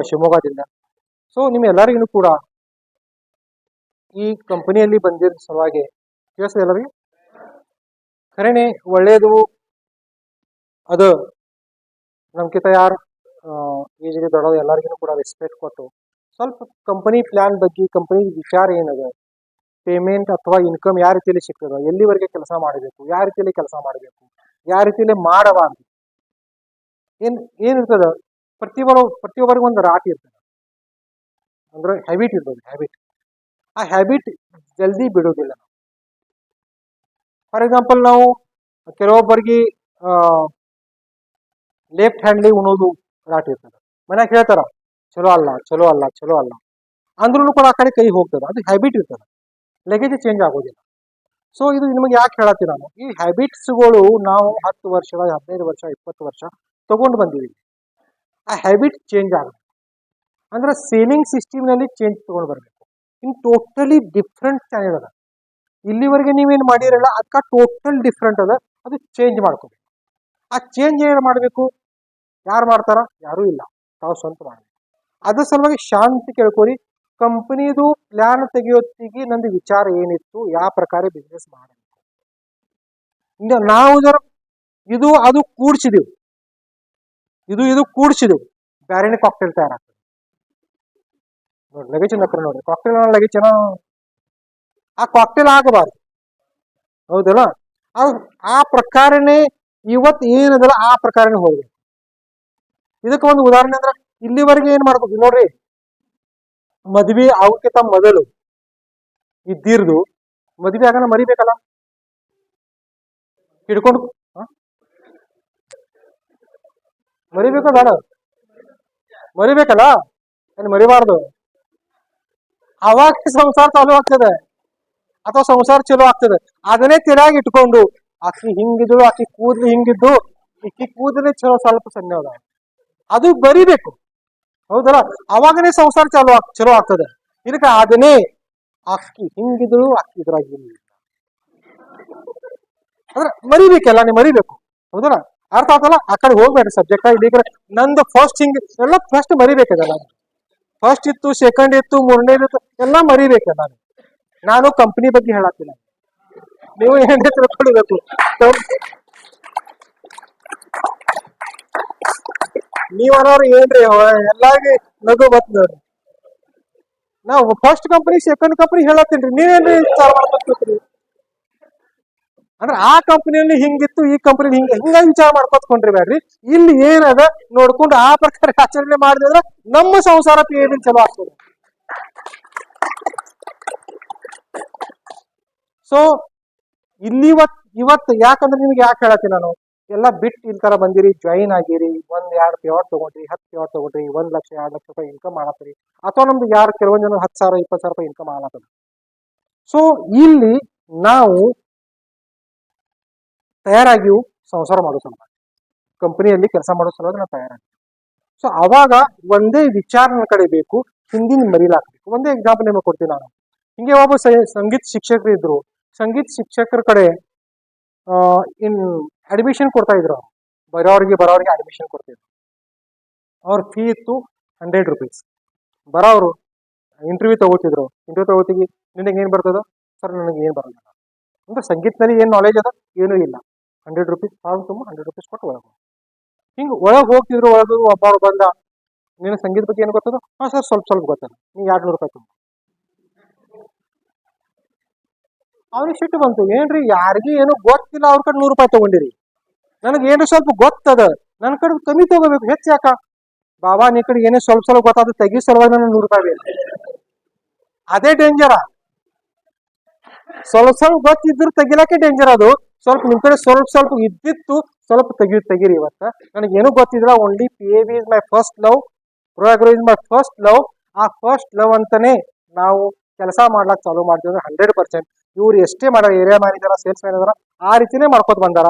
ಶಿವಮೊಗ್ಗದಿಂದ. ಸೊ ನಿಮ್ಮೆಲ್ಲರಿಗೂ ಕೂಡ ಈ ಕಂಪನಿಯಲ್ಲಿ ಬಂದಿರೋ ಸಲುವಾಗಿ ಕೇಳಿಸ್ತದೆ ಎಲ್ಲರಿಗೆ ಖರೇನೆ ಒಳ್ಳೇದು. ಅದು ನಮ್ಕಿಂತ ಯಾರು ಈಜಿಗೆ ದೊಡ್ಡದು ಎಲ್ಲರಿಗೂ ಕೂಡ ರೆಸ್ಪೆಕ್ಟ್ ಕೊಟ್ಟು ಸ್ವಲ್ಪ ಕಂಪನಿ ಪ್ಲಾನ್ ಬಗ್ಗೆ, ಕಂಪನಿ ವಿಚಾರ ಏನದ, ಪೇಮೆಂಟ್ ಅಥವಾ ಇನ್ಕಮ್ ಯಾವ ರೀತಿಯಲ್ಲಿ ಸಿಗ್ತದ, ಎಲ್ಲಿವರೆಗೆ ಕೆಲಸ ಮಾಡಬೇಕು, ಯಾವ ರೀತಿಯಲ್ಲಿ ಕೆಲಸ ಮಾಡಬೇಕು, ಯಾವ ರೀತಿಯಲ್ಲಿ ಮಾಡಬಾರ್ದು, ಏನಿರ್ತದ ಪ್ರತಿಯೊಬ್ಬರಿಗೂ ಒಂದು ರಾಟಿ ಇರ್ತದೆ, ಅಂದ್ರೆ ಹ್ಯಾಬಿಟ್ ಇರ್ತದೆ. ಆ ಹ್ಯಾಬಿಟ್ ಜಲ್ದಿ ಬಿಡೋದಿಲ್ಲ. ಫಾರ್ ಎಕ್ಸಾಂಪಲ್ ನಾವು ಕೆಲವೊಬ್ಬರಿಗೆ ಲೆಫ್ಟ್ ಹ್ಯಾಂಡ್ಲಿ ಉಣೋದು ರಾಟಿ ಇರ್ತದೆ. ಮನ್ಯಾಗ ಹೇಳ್ತಾರ ಚಲೋ ಅಲ್ಲ ಅಂದ್ರೂ ಕೂಡ ಆ ಕಡೆ ಕೈ ಹೋಗ್ತದೆ. ಅದು ಹ್ಯಾಬಿಟ್ ಇರ್ತದೆ, ಲಗೇಜ್ ಚೇಂಜ್ ಆಗೋದಿಲ್ಲ. ಸೊ ಇದು ನಿಮಗೆ ಯಾಕೆ ಹೇಳತ್ತೀನಿ ನಾನು, ಈ ಹ್ಯಾಬಿಟ್ಸ್ಗಳು ನಾವು 10 ವರ್ಷ 15 ವರ್ಷ 20 ವರ್ಷ ತಗೊಂಡು ಬಂದೀವಿ. ಆ ಹ್ಯಾಬಿಟ್ ಚೇಂಜ್ ಆಗಬೇಕು ಅಂದ್ರೆ ಸೇವಿಂಗ್ ಸಿಸ್ಟಮ್ನಲ್ಲಿ ಚೇಂಜ್ ತಗೊಂಡು ಬರಬೇಕು. ಇನ್ ಟೋಟಲಿ ಡಿಫ್ರೆಂಟ್ ಚಾನೆಲ್ ಅದ. ಇಲ್ಲಿವರೆಗೆ ನೀವೇನು ಮಾಡಿರಲ್ಲ ಅದಕ್ಕೆ ಟೋಟಲ್ ಡಿಫ್ರೆಂಟ್ ಅದ. ಅದು ಚೇಂಜ್ ಮಾಡ್ಕೋಬೇಕು. ಆ ಚೇಂಜ್ ಏನು ಮಾಡಬೇಕು? ಯಾರು ಮಾಡ್ತಾರ? ಯಾರೂ ಇಲ್ಲ, ತಾವು ಸ್ವಂತ ಮಾಡಬೇಕು. ಅದ್ರ ಸಲುವಾಗಿ ಶಾಂತಿ ಕೇಳ್ಕೊರಿ. ಕಂಪನಿದು ಪ್ಲಾನ್ ತೆಗೆಯೋತ್ತಿಗೆ ನಂದು ವಿಚಾರ ಏನಿತ್ತು, ಯಾವ ಪ್ರಕಾರ ಬಿಸ್ನೆಸ್ ಮಾಡಬೇಕು. ಈಗ ನಾವು ಇದು ಅದು ಕೂಡ್ಸಿದೆವು, ಇದು ಕೂಡ್ಸಿದೆವು, ಬ್ಯಾರೆನೆ ಕಾಕ್ಟೇಲ್ ತಯಾರಾಗ್ತದೆ. ನೋಡಿ ಲಗೇಜ್ ನಕ್ರ ನೋಡ್ರಿ, ಕಾಕ್ಟೇಲ್ ಲಗೇಜ್ ಆ ಕಾಕ್ಟೇಲ್ ಆಗಬಾರ್ದು, ಹೌದಲ್ಲ? ಆ ಪ್ರಕಾರನೇ ಇವತ್ತು ಏನದಲ್ಲ ಆ ಪ್ರಕಾರನೇ ಹೋಗ್ಬೇಕು. ಇದಕ್ಕೆ ಒಂದು ಉದಾಹರಣೆ ಅಂದ್ರೆ ಇಲ್ಲಿವರೆಗೆ ಏನ್ ಮಾಡ್ಬೇಕು ನೋಡ್ರಿ, ಮದ್ವೆ ಅವಕ್ಕಿಂತ ಮೊದಲು ಇದ್ದಿರ್ದು ಮದ್ವೆ ಆಗನ ಮರಿಬೇಕಲ್ಲ, ಹಿಡ್ಕೊಂಡು ಮರಿಬೇಕು ಬೇಡ, ಮರಿಬೇಕಲ್ಲ, ಏನ್ ಮರಿಬಾರ್ದು. ಅವಾಗ ಸಂಸಾರ ಚಾಲು ಆಗ್ತದೆ ಅಥವಾ ಸಂಸಾರ ಚಲೋ ಆಗ್ತದೆ. ಅದನ್ನೇ ತಿರಾಗಿ ಇಟ್ಕೊಂಡು ಆಕಿ ಹಿಂಗಿದ್ರು, ಆಕಿ ಕೂದ್ಲು ಹಿಂಗಿದ್ದು, ಈಕಿ ಕೂದಲೇ ಚಲೋ ಸ್ವಲ್ಪ ಸಣ್ಣ ಅದ, ಅದು ಬರಿಬೇಕು, ಹೌದಲ್ಲ? ಅವಾಗನೇ ಸಂಸಾರ ಚಲೋ ಆಗ್ತದೆ. ಇದಕ್ಕೆ ಅದನ್ನೇ ಅಕ್ಕಿ ಹಿಂಗಿದ್ರು, ಅಕ್ಕಿ ಇದ್ರಾಗಿ ಅಂದ್ರೆ ಮರಿಬೇಕಲ್ಲ, ನೀವು ಮರಿಬೇಕು, ಹೌದಲ್ಲ? ಅರ್ಥ ಆಗ್ತಲ್ಲ? ಆ ಕಡೆ ಹೋಗ್ಬೇಡ್ರಿ ಸಬ್ಜೆಕ್ಟ್. ಇಲ್ಲಿ ನಂದು ಫಸ್ಟ್ ಹಿಂಗ್ ಎಲ್ಲ ಫಸ್ಟ್ ಮರಿಬೇಕಲ್ಲ. ಫಸ್ಟ್ ಇತ್ತು, ಸೆಕೆಂಡ್ ಇತ್ತು, ಮೂರನೇದು ಇತ್ತು, ಎಲ್ಲ ಮರಿಬೇಕಲ್ಲ. ನಾನು ಕಂಪನಿ ಬಗ್ಗೆ ಹೇಳತ್ತಿಲ್ಲ, ನೀವು ಏನೇ ತಿಳ್ಕೊಳ್ಬೇಕು. ನೀವ್ ಅನ್ನೋರು ಏನ್ರಿ ಎಲ್ಲಾರ್ಗಿ ನಗು ಬತ್ ನೋಡ್ರಿ. ನಾವು ಫಸ್ಟ್ ಕಂಪನಿ ಸೆಕೆಂಡ್ ಕಂಪನಿ ಹೇಳತ್ತೀನ್ರಿ, ನೀವೇನ್ರಿ ವಿಚಾರ ಮಾಡ್ಕೊತೀರಿ? ಅಂದ್ರೆ ಆ ಕಂಪನಿಯಲ್ಲಿ ಹಿಂಗಿತ್ತು, ಈ ಕಂಪನಿ ಹಿಂಗ ವಿಚಾರ ಮಾಡ್ಕೊತ್ಕೊಂಡ್ರಿ ಬ್ಯಾಡ್ರಿ. ಇಲ್ಲಿ ಏನದ ನೋಡ್ಕೊಂಡು ಆ ಪ್ರಕಾರ ಆಚರಣೆ ಮಾಡಿದ್ರೆ ನಮ್ಮ ಸಂಸಾರ ಪೀಳಿಗೆ ಚಲೋ ಆಗ್ತದೆ. ಸೊ ಇಲ್ಲಿ ಇವತ್ತು ಯಾಕಂದ್ರೆ ನಿಮ್ಗೆ ಯಾಕೆ ಹೇಳತ್ತೀನಿ ನಾನು, ಎಲ್ಲ ಬಿಟ್ಟು ಇಲ್ಲಿ ತರ ಬಂದಿರಿ, ಜಾಯಿನ್ ಆಗಿರಿ, 1-2 ಪ್ಯಾಟ್ ತಗೊಂಡ್ರಿ, 10 ಪ್ಯಾಟ್ ತಗೊಂಡ್ರಿ, 1 ಲಕ್ಷ 2 ಲಕ್ಷ ರೂಪಾಯಿ ಇನ್ಕಮ್ ಮಾಡತ್ತೀರಿ, ಅಥವಾ ನಮ್ದು ಯಾರು ಕೆಲವೊಂದು ಜನ 10,000 20,000 ರೂಪಾಯಿ ಇನ್ಕಮ್ ಮಾಡತ್ತದ. ಸೊ ಇಲ್ಲಿ ನಾವು ತಯಾರಾಗಿವು ಸಂಸಾರ ಮಾಡೋ ಸಲುವಾಗಿ, ಕಂಪನಿಯಲ್ಲಿ ಕೆಲಸ ಮಾಡೋ ಸಲುವಾಗಿ ನಾವು ತಯಾರಾಗಿ. ಸೊ ಅವಾಗ ಒಂದೇ ವಿಚಾರ ನನ್ನ ಕಡೆ ಬೇಕು, ಹಿಂದಿನ ಮರಿಲಾಕ್ಬೇಕು. ಒಂದೇ ಎಕ್ಸಾಂಪಲ್ ನಿಮಗೆ ಕೊಡ್ತೀನಿ ನಾನು. ಹಿಂಗೆ ಒಬ್ಬ ಸಂಗೀತ ಶಿಕ್ಷಕರು ಇದ್ರು. ಸಂಗೀತ ಶಿಕ್ಷಕರ ಕಡೆ ಅಡ್ಮಿಷನ್ ಕೊಡ್ತಾ ಇದ್ರು. ಬರೋರಿಗೆ ಅಡ್ಮಿಷನ್ ಕೊಡ್ತಿದ್ರು. ಅವ್ರ ಫೀ ಇತ್ತು 100 ರೂಪೀಸ್. ಬರೋರು ಇಂಟರ್ವ್ಯೂ ತಗೋತಿದ್ರು. ನಿನಗೆ ಏನ್ ಬರ್ತದ ಸರ್? ನನಗೆ ಏನ್ ಬರಲ್ಲ ಅಂದ್ರೆ ಸಂಗೀತದಲ್ಲಿ ಏನ್ ನಾಲೆಜ್ ಅದ? ಏನೂ ಇಲ್ಲ. 100 ರೂಪೀಸ್ ಫಾರ್ಮ್ ತುಂಬ 100 ರೂಪೀಸ್ ಕೊಟ್ಟು ಒಳಗೆ ಹಿಂಗೆ ಒಳಗೆ ಹೋಗ್ತಿದ್ರು. ಒಳಗೆ ಒಬ್ಬರು ಬಂದ, ನೀನು ಸಂಗೀತ ಬಗ್ಗೆ ಏನು ಗೊತ್ತದ? ಹಾ ಸರ್ ಸ್ವಲ್ಪ ಗೊತ್ತದ. ನೀವು 200 ರೂಪಾಯಿ ತುಂಬ. ಅವ್ರಿಗೆ ಸಿಟ್ಟು ಬಂತು, ಏನ್ರಿ ಯಾರಿಗೂ ಏನು ಗೊತ್ತಿಲ್ಲ, ಅವ್ರ ಕಡೆ 100 ರೂಪಾಯಿ ತಗೊಂಡಿರಿ, ನನಗೆ ಏನು ಸ್ವಲ್ಪ ಗೊತ್ತದ, ನನ್ನ ಕಡೆ ಕಮ್ಮಿ ತಗೋಬೇಕು, ಹೆಚ್ಚು ಯಾಕ? ಬಾಬಾ ನೀ ಕಡೆ ಏನೇ ಸ್ವಲ್ಪ ಗೊತ್ತಾದ ತೆಗಿ ಸಲುವಾಗಿ ನನಗೆ 100 ರೂಪಾಯಿ ಬೇಕು. ಅದೇ ಡೇಂಜರ. ಸ್ವಲ್ಪ ಗೊತ್ತಿದ್ರು ತೆಗಿಲಕ್ಕೆ ಡೇಂಜರ್. ಅದು ಸ್ವಲ್ಪ ನಿಮ್ ಕಡೆ ಸ್ವಲ್ಪ ಇದ್ದಿತ್ತು, ಸ್ವಲ್ಪ ತೆಗೀರಿ. ಇವತ್ತ ನನಗೇನು ಗೊತ್ತಿಲ್ಲ, only PAB is my first love, pro agro is my first love. ಆ ಫಸ್ಟ್ ಲವ್ ಅಂತಾನೆ ನಾವು ಕೆಲಸ ಮಾಡ್ಲಾಕ್ ಚಾಲೂ ಮಾಡ್ತೀವಿ 100%. ಇವ್ರು ಎಷ್ಟೇ ಮಾಡ್ಯಾರ, ಏರಿಯಾ ಮ್ಯಾನೇಜರ್, ಸೇಲ್ಸ್ ಮ್ಯಾನೇಜರ್, ಆ ರೀತಿನೇ ಮಾಡ್ಕೋತ ಬಂದಾರ.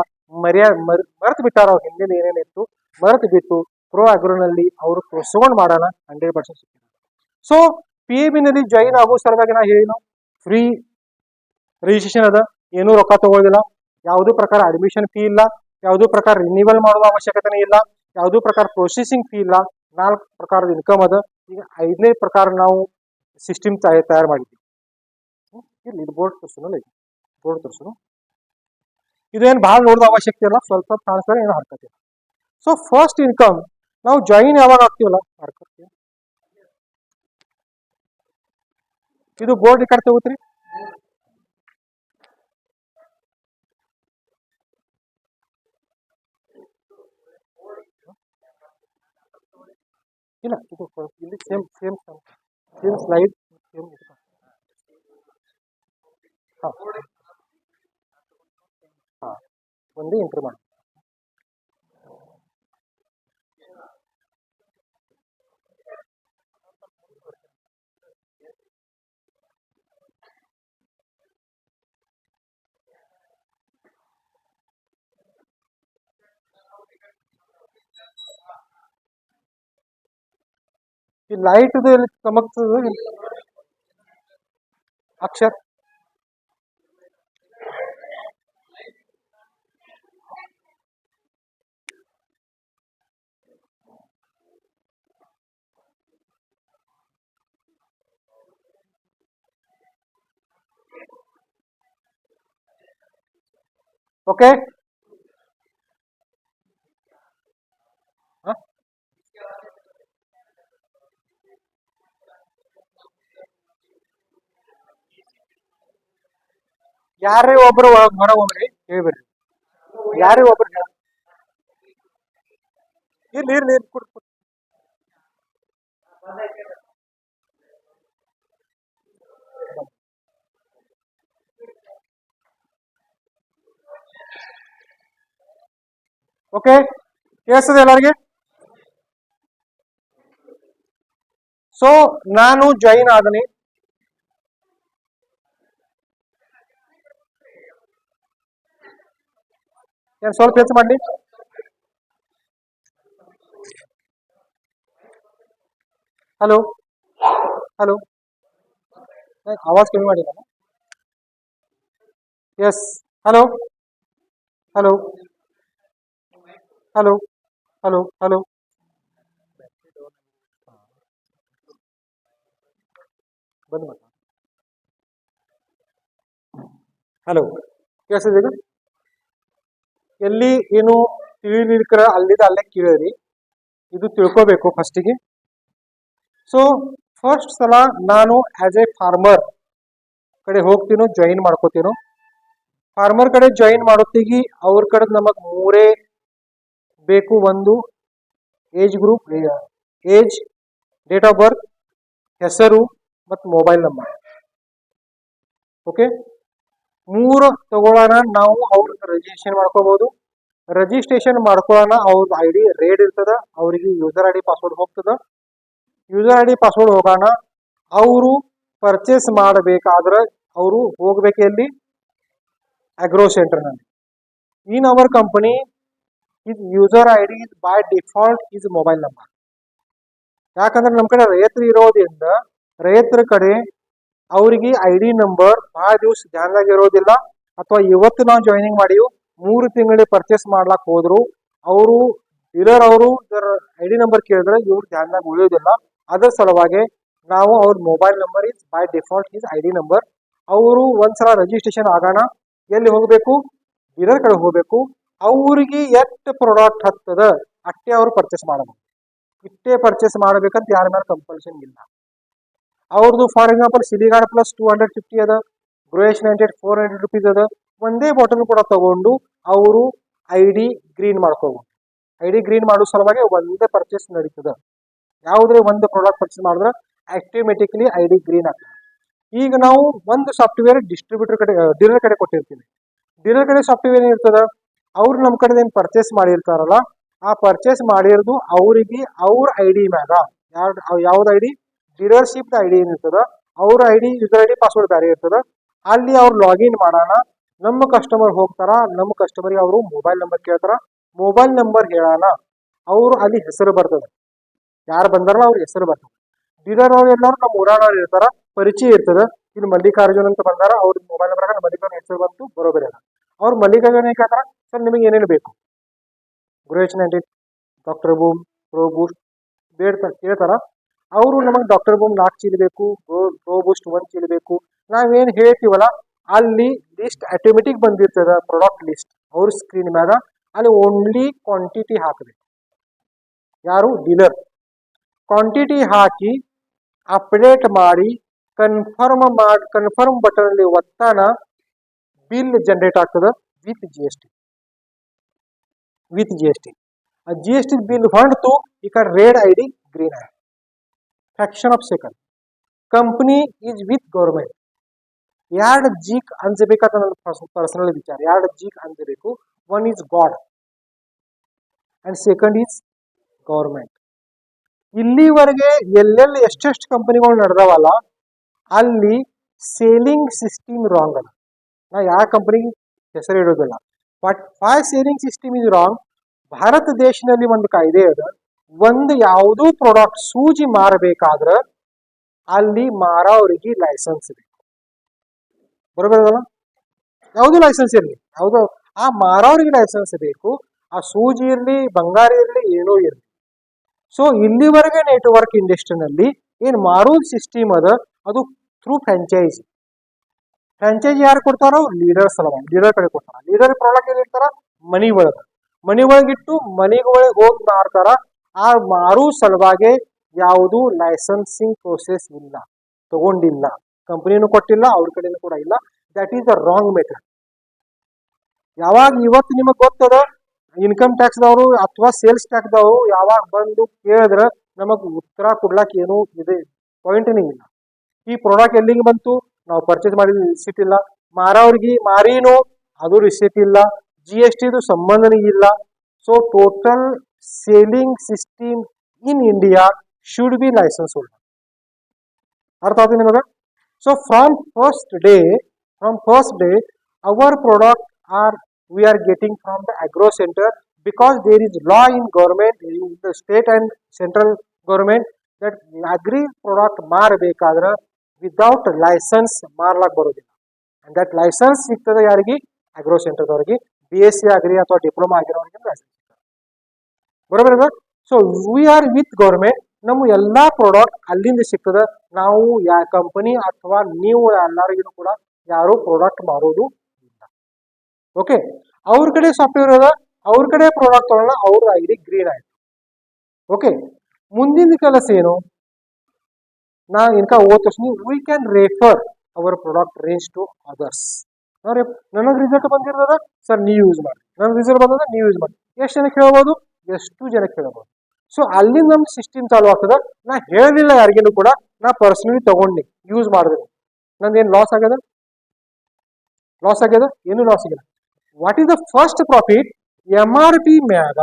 ಮರೆತು ಬಿಟ್ಟಾರ ಅವ್ರ ಹಿಂದಿನ ಏನೇನಿತ್ತು, ಮರೆತು ಬಿಟ್ಟು ಪ್ರೋ ಆಗ್ರೋನಲ್ಲಿ ಅವರು ತೋರ್ಸ್ಕೊಂಡ್ ಮಾಡೋಣ 100% ಸಿಕ್ಕಿದೆ. ಸೊ PAB ನಲ್ಲಿ ಜಾಯಿನ್ ಆಗೋ ಸಲುವಾಗಿ ನಾ ಏನು ಫ್ರೀ ರಿಜಿಸ್ಟ್ರೇಷನ್ ಅದ, ಏನೂ ರೊಕ್ಕ ತಗೊಳ್ಳೋದಿಲ್ಲ, ಯಾವುದೇ ಪ್ರಕಾರ ಅಡ್ಮಿಷನ್ ಫೀ ಇಲ್ಲ, ಯಾವುದೇ ಪ್ರಕಾರ ರಿನ್ಯೂವಲ್ ಮಾಡುವ ಅವಶ್ಯಕತೆ ಇಲ್ಲ, ಯಾವುದೇ ಪ್ರಕಾರ ಪ್ರೊಸೆಸಿಂಗ್ ಫೀ ಇಲ್ಲ. 4 ಪ್ರಕಾರದ ಇನ್ಕಮ್ ಅದ. ಈಗ 5ನೇ ಪ್ರಕಾರ ನಾವು ಸಿಸ್ಟಮ್ ತಯಾರು ಮಾಡಿದ್ವಿ. ಇಲ್ಲಿ ಇದು ಬೋರ್ಡ್ ತೋರಿಸೋಣ, ಬೋರ್ಡ್ ತೋರಿಸೋಣ. ಇದೇನು ಭಾಳ ನೋಡೋದು ಅವಶ್ಯಕತೆ ಇಲ್ಲ, ಸ್ವಲ್ಪ ಕಾಣಿಸ್ತಾರೆ, ಏನೋ ಹರ್ಕತ್ತೆ. ಸೊ ಫಸ್ಟ್ ಇನ್ಕಮ್ ನಾವು ಜಾಯಿನ್ ಯಾವಾಗ ಆಗ್ತೀವಲ್ಲ ಹರ್ಕತ್ತೆ. ಇದು ಬೋರ್ಡ್ ಈ ಕಡೆ ತಗೋತ್ರಿ. ಇಲ್ಲ ಇದು ಇಲ್ಲಿ same same same slide same. ಹಾಂ ಹಾಂ ಒಂದೇ ಎಂಟ್ರಿ ಮಾಡಿ. ಈ ಲೈಟ್ ಚಮಕ್ತದ ಅಕ್ಷರ. ಓಕೆ, ಯಾರೇ ಒಬ್ರು ಹೊರ ಹೋಗ್ರಿ ಹೇಳ್ಬಿಡ್ರಿ. ಯಾರೇ ಒಬ್ರು ಇರ್ಲಿ ಇರ್ಲಿ ಕೊಡ್. ಓಕೆ, ಕೇಳಿಸ್ತದೆ ಎಲ್ಲರಿಗೆ? ಸೊ ನಾನು ಜಾಯಿನ್ ಆದನಿ. ಏನ್ ಸ್ವಲ್ಪ ಹೆಚ್ಚು ಮಾಡಲಿ? ಹಲೋ ಹಲೋ, ಆವಾಜ್ ಕಮ್ಮಿ ಮಾಡಿ. Yes, hello hello hello hello hello. ಬಂದ್ ಮಾಡಿ. ಹಲೋ, ಕೇಳಿಸಿದ? ಎಲ್ಲಿ ಏನು ತಿಳಿಲಿಕ್ರ ಅಲ್ಲಿದ ಅಲ್ಲೇ ಕೇಳಿರಿ. ಇದು ತಿಳ್ಕೋಬೇಕು ಫಸ್ಟಿಗೆ. ಸೊ ಫಸ್ಟ್ ಸಲ ನಾನು ಆಸ್ ಎ ಫಾರ್ಮರ್ ಕಡೆ ಹೋಗ್ತೀನೋ, ಜಾಯಿನ್ ಮಾಡ್ಕೋತೀನೋ. ಫಾರ್ಮರ್ ಕಡೆ ಜಾಯಿನ್ ಮಾಡೋತ್ತಿಗೆ ಅವ್ರ ಕಡೆ ನಮಗ್ ಮೂರೇ ಬೇಕು. ಒಂದು age group, age, date of ಬರ್ತ್, ಹೆಸರು ಮತ್ತು ಮೊಬೈಲ್ ನಂಬರ್. ಓಕೆ, ಮೂರು ತಗೊಳ್ಳೋಣ. ನಾವು ಅವ್ರಿಗೆ ರಿಜಿಸ್ಟ್ರೇಷನ್ ಮಾಡ್ಕೋಬಹುದು. ರಿಜಿಸ್ಟ್ರೇಷನ್ ಮಾಡ್ಕೊಳ್ಳೋಣ. ಅವ್ರ ಐ ಡಿ ರೇಡ್ ಇರ್ತದ, ಅವ್ರಿಗೆ ಯೂಸರ್ ಐ ಡಿ ಪಾಸ್ವರ್ಡ್ ಹೋಗ್ತದ. ಯೂಸರ್ ಐ ಡಿ ಪಾಸ್ವರ್ಡ್ ಹೋಗೋಣ. ಅವರು ಪರ್ಚೇಸ್ ಮಾಡಬೇಕಾದ್ರೆ ಅವರು ಹೋಗ್ಬೇಕು ಎಲ್ಲಿ? ಅಗ್ರೋ ಸೆಂಟರ್ನಲ್ಲಿ. In our company is user I D is by default is mobile number. ಯಾಕಂದ್ರೆ ನಮ್ಮ ಕಡೆ ರೈತರು ಇರೋದ್ರಿಂದ ರೈತರ ಕಡೆ ಅವರಿಗೆ ಐ ಡಿ ನಂಬರ್ ಭಾಳ ದಿವಸ ಧ್ಯಾನದಾಗ ಇರೋದಿಲ್ಲ. ಅಥವಾ ಇವತ್ತು ನಾವು ಜಾಯಿನಿಂಗ್ ಮಾಡಿವು 3 ತಿಂಗಳಿಗೆ ಪರ್ಚೇಸ್ ಮಾಡ್ಲಾಕ್ ಹೋದ್ರು ಅವರು ಡೀಲರ್ ಅವರು ಐ ಡಿ ನಂಬರ್ ಕೇಳಿದ್ರೆ ಇವ್ರು ಧ್ಯಾನದಾಗ ಉಳಿಯೋದಿಲ್ಲ. ಅದರ ಸಲುವಾಗಿ ನಾವು ಅವ್ರ mobile number is by default is I D number. ಅವರು ಒಂದ್ಸಲ ರಿಜಿಸ್ಟ್ರೇಷನ್ ಆಗೋಣ. ಎಲ್ಲಿ ಹೋಗ್ಬೇಕು? ಡೀಲರ್ ಕಡೆ ಹೋಗ್ಬೇಕು. ಅವ್ರಿಗೆ ಎಷ್ಟು ಪ್ರಾಡಕ್ಟ್ ಹತ್ತದ ಅಷ್ಟೇ ಅವ್ರು ಪರ್ಚೇಸ್ ಮಾಡಬಹುದು. ಇಷ್ಟೇ ಪರ್ಚೇಸ್ ಮಾಡಬೇಕಂತ ಯಾರ ಮೇಲೆ ಕಂಪಲ್ಷನ್ ಇಲ್ಲ. ಅವ್ರದ್ದು ಫಾರ್ ಎಕ್ಸಾಂಪಲ್ ಸಿಲಿಗಾರ್ಡ್ ಪ್ಲಸ್ 250 ಅದ, ಗ್ರೋಯೇಶ್ 98 400 rupees ಅದ. ಒಂದೇ ಬಾಟಲ್ ಕೂಡ ತಗೊಂಡು ಅವರು ಐ ಡಿ ಗ್ರೀನ್ ಮಾಡ್ಕೋಬಹುದು. ಐ ಡಿ ಗ್ರೀನ್ ಮಾಡೋ ಸಲುವಾಗಿ ಒಂದೇ ಪರ್ಚೇಸ್ ನಡೀತದ. ಯಾವುದೇ ಒಂದು ಪ್ರಾಡಕ್ಟ್ ಪರ್ಚೇಸ್ ಮಾಡಿದ್ರೆ ಆಟೋಮೆಟಿಕ್ಲಿ ಐ ಡಿ ಗ್ರೀನ್ ಆಗ್ತದೆ. ಈಗ ನಾವು ಒಂದು ಸಾಫ್ಟ್ವೇರ್ ಡಿಸ್ಟ್ರಿಬ್ಯೂಟರ್ ಕಡೆ, ಡೀಲರ್ ಕಡೆ ಕೊಟ್ಟಿರ್ತೀವಿ. ಡೀಲರ್ ಕಡೆ ಸಾಫ್ಟ್ವೇರ್ ಏನಿರ್ತದ, ಅವ್ರು ನಮ್ಮ ಕಡೆ ಏನು ಪರ್ಚೇಸ್ ಮಾಡಿರ್ತಾರಲ್ಲ, ಆ ಪರ್ಚೇಸ್ ಮಾಡಿರೋದು ಅವರಿಗೆ ಅವ್ರ ಐ ಡಿ ಮ್ಯಾಗ ಯಾವ್ದು I D? Dealership I D ಏನಿರ್ತದ ಅವ್ರ I D, user I D, password ಬೇರೆ ಇರ್ತದ. ಅಲ್ಲಿ ಅವ್ರು ಲಾಗಿನ್ ಮಾಡೋಣ. ನಮ್ಮ ಕಸ್ಟಮರ್ ಹೋಗ್ತಾರ, ನಮ್ಮ ಕಸ್ಟಮರ್ಗೆ ಅವರು ಮೊಬೈಲ್ ನಂಬರ್ ಕೇಳ್ತಾರ. ಮೊಬೈಲ್ ನಂಬರ್ ಹೇಳೋಣ, ಅವರು ಅಲ್ಲಿ ಹೆಸರು ಬರ್ತದೆ. ಯಾರು ಬಂದಾರಲ್ಲ ಅವ್ರ ಹೆಸರು ಬರ್ತದೆ. ಡೀಲರ್ ಅವ್ರು ಎಲ್ಲರೂ ನಮ್ಮ ಊರಾನವ್ರು ಇರ್ತಾರ, ಪರಿಚಯ ಇರ್ತದ. ಇಲ್ಲಿ ಮಲ್ಲಿಕಾರ್ಜುನ್ ಅಂತ ಬಂದಾರ, ಅವ್ರ ಮೊಬೈಲ್ ನಂಬರ್ ಮಲ್ಲಿಕಾರ್ಜುನ್ ಹೆಸರು ಬಂತು, ಬರೋಬರಿ ಅದ. ಅವ್ರು ಮಲ್ಲಿಕಾರ್ಜುನ್ ಕೇಳ್ತಾರ, ಸರ್ ನಿಮಗೆ ಏನೇನು ಬೇಕು? ಗ್ರೋಯೇಶ್ 98, ಡಾಕ್ಟರ್ ಬೂಮ್, ಪ್ರೋ ಬೂಸ್ಟ್ ಕೇಳ್ತಾರ. ಅವರು ನಮಗೆ ಡಾಕ್ಟರ್ ಬೂಮ್ 4 ಚೀಲ ಬೇಕು, ಗೋ ಬೂಸ್ಟ್ 1 ಚೀಲ ಬೇಕು. ನಾವೇನು ಹೇಳ್ತೀವಲ್ಲ ಅಲ್ಲಿ ಲಿಸ್ಟ್ ಆಟೋಮೆಟಿಕ್ ಬಂದಿರ್ತದ, ಪ್ರಾಡಕ್ಟ್ ಲಿಸ್ಟ್ ಅವ್ರ ಸ್ಕ್ರೀನ್ ಮ್ಯಾಗ. ಅಲ್ಲಿ ಓನ್ಲಿ ಕ್ವಾಂಟಿಟಿ ಹಾಕಬೇಕು. ಯಾರು? ಡೀಲರ್. ಕ್ವಾಂಟಿಟಿ ಹಾಕಿ ಅಪ್ಡೇಟ್ ಮಾಡಿ ಕನ್ಫರ್ಮ್ ಬಟನ್ ಅಲ್ಲಿ ಒತ್ತಾನ ಬಿಲ್ ಜನರೇಟ್ ಆಗ್ತದ ವಿತ್ GST. GST ಬಿಲ್ ಹೊಂಡ್ತು ಈ ಕಡೆ ರೆಡ್ ID ಗ್ರೀನ್ ಆಯ್ತು. Fraction of second. Company is with government. 2 ಜೀಕ್ ಅನ್ಸಬೇಕಂತ ನನ್ನ ಪರ್ಸನಲ್ ವಿಚಾರ. 2 ಜೀಕ್ ಅನ್ಸಬೇಕು. 1 is god and second is government. ಇಲ್ಲಿವರೆಗೆ ಎಲ್ಲೆಲ್ಲಿ ಎಷ್ಟೆಷ್ಟು ಕಂಪನಿಗಳು ನಡೆದವಲ್ಲ ಅಲ್ಲಿ ಸೇಲಿಂಗ್ ಸಿಸ್ಟಮ್ ರಾಂಗ್ ಅದ. ನಾ ಯಾವ ಕಂಪನಿಗೆ ಹೆಸರು ಇಡೋದಿಲ್ಲ. But why selling system is wrong? ಭಾರತ ದೇಶದಲ್ಲಿ ಒಂದು ಕಾಯ್ದೆ ಅದ. ಒಂದು ಯಾವುದೂ ಪ್ರಾಡಕ್ಟ್ ಸೂಜಿ ಮಾರಬೇಕಾದ್ರ ಅಲ್ಲಿ ಮಾರೋರಿಗೆ ಲೈಸೆನ್ಸ್ ಬೇಕು. ಬರೋಬರಲ್ಲ? ಯಾವುದೂ ಲೈಸೆನ್ಸ್ ಇರಲಿ, ಯಾವುದೋ ಆ ಮಾರೋರಿಗೆ ಲೈಸೆನ್ಸ್ ಬೇಕು. ಆ ಸೂಜಿ ಇರಲಿ, ಬಂಗಾರ ಇರಲಿ, ಏನೋ ಇರಲಿ. ಸೊ ಇಲ್ಲಿವರೆಗೆ ನೆಟ್ವರ್ಕ್ ಇಂಡಸ್ಟ್ರಿನಲ್ಲಿ ಏನು ಮಾರೋದು ಸಿಸ್ಟಮ್ ಅದ ಅದು ಥ್ರೂ ಫ್ರಾಂಚೈಸಿ. ಫ್ರಾಂಚೈಸಿ ಯಾರು ಕೊಡ್ತಾರೋ? ಲೀಡರ್ ಸಲುವಾಗಿ, ಲೀಡರ್ ಕಡೆ ಕೊಡ್ತಾರ. ಲೀಡರ್ ಪ್ರಾಡಕ್ಟ್ ಏನ್ ಇರ್ತಾರ? ಮನಿ ಒಳಗಿಟ್ಟು ಮನಿಗೆ ಒಳಗೆ ಹೋಗಿ ಮಾರ್ತಾರ. ಆ ಮಾರು ಸಲುವಾಗಿ ಯಾವುದು ಲೈಸೆನ್ಸಿಂಗ್ ಪ್ರೋಸೆಸ್ ಇಲ್ಲ, ತಗೊಂಡಿಲ್ಲ, ಕಂಪನಿನೂ ಕೊಟ್ಟಿಲ್ಲ, ಅವ್ರ ಕಡೆನೂ ಕೂಡ ಇಲ್ಲ. That is the wrong method. ಯಾವಾಗ ಇವತ್ತು ನಿಮಗೆ ಗೊತ್ತದ ಇನ್ಕಮ್ ಟ್ಯಾಕ್ಸ್ದವರು ಅಥವಾ ಸೇಲ್ಸ್ ಟ್ಯಾಕ್ಸ್ದವರು ಯಾವಾಗ ಬಂದು ಕೇಳಿದ್ರೆ ನಮಗ್ ಉತ್ತರ ಕೊಡ್ಲಾಕ್ ಏನೂ ಇದೆ ಪಾಯಿಂಟ್ನೇ ಇಲ್ಲ. ಈ ಪ್ರಾಡಕ್ಟ್ ಎಲ್ಲಿಗೆ ಬಂತು? ನಾವು ಪರ್ಚೇಸ್ ಮಾಡಿದ ರಿಸಿಟ್ ಇಲ್ಲ, ಮಾರೋರಿಗೆ ಮಾರೀನೋ ಅದು ರಿಸಿಟ್ ಇಲ್ಲ, GST ಸಂಬಂಧನೇ ಇಲ್ಲ. So total selling system in India should be license holder. ಅರ್ಥ ಆಯ್ತು ನಿಮಗೆ? So from first day our product we are getting from the agro center, because there is law in government, in the state and central government, that agri product ಮಾರಬೇಕಾದ್ರೆ without license ಮಾರ್ಲಾಕ್ ಬರೋದಿಲ್ಲ. And that license ಸಿಗ್ತದೆ ಯಾರಿಗೆ? Agro ಸೆಂಟರ್ದವ್ರಿಗೆ. BSc agri ಅಥವಾ diploma ಆಗಿರೋರಿಗೆ license ಸಿಗ್ತದೆ. ಬರೋಬರ? So we are with government. ನಮ್ಮ ಎಲ್ಲಾ ಪ್ರಾಡಕ್ಟ್ ಅಲ್ಲಿಂದ ಸಿಗ್ತದೆ. ನಾವು ಯಾವ ಕಂಪನಿ ಅಥವಾ ನೀವು ಎಲ್ಲರಿಗೂ ಕೂಡ ಯಾರು ಪ್ರಾಡಕ್ಟ್ ಮಾರೋದು ಇಲ್ಲ. ಓಕೆ, ಅವ್ರ ಕಡೆ ಸಾಫ್ಟ್ವೇರ್ ಅದ, ಅವ್ರ ಕಡೆ ಪ್ರಾಡಕ್ಟ್ ತಗೊಳ್ಳೋಣ, ಅವ್ರ ID ಗ್ರೀನ್ ಆಯ್ತು. ಓಕೆ, ಮುಂದಿನ ಕೆಲಸ ಏನು? ನಾ ಇನ್ಕ ಓದ್ ತಕ್ಷಣ we can refer our product range to others. ನನಗೆ ರಿಸಲ್ಟ್ ಬಂದಿರೋದ ಸರ್ ನೀವು ಯೂಸ್ ಮಾಡಿ, ನನಗೆ ರಿಸಲ್ಟ್ ಬಂದದ ನೀವು ಯೂಸ್ ಮಾಡಿ. ಎಷ್ಟು ಜನಕ್ಕೆ ಹೇಳ್ಬೋದು? ಎಷ್ಟು ಜನಕ್ಕೆ ಹೇಳ್ಬೋದು. ಸೊ ಅಲ್ಲಿ ನಮ್ ಸಿಸ್ಟಮ್ ಚಾಲು ಆಗ್ತದ. ನಾ ಹೇಳಲಿಲ್ಲ ಯಾರಿಗೇನು ಕೂಡ, ನಾ ಪರ್ಸನಲಿ ತಗೊಂಡಿ ಯೂಸ್ ಮಾಡಿದ್ರಿ. ನಂದೇನು ಲಾಸ್ ಆಗ್ಯದ? ಏನು ಲಾಸ್ ಆಗಿಲ್ಲ. What is the first profit? MRP ಮ್ಯಾಗ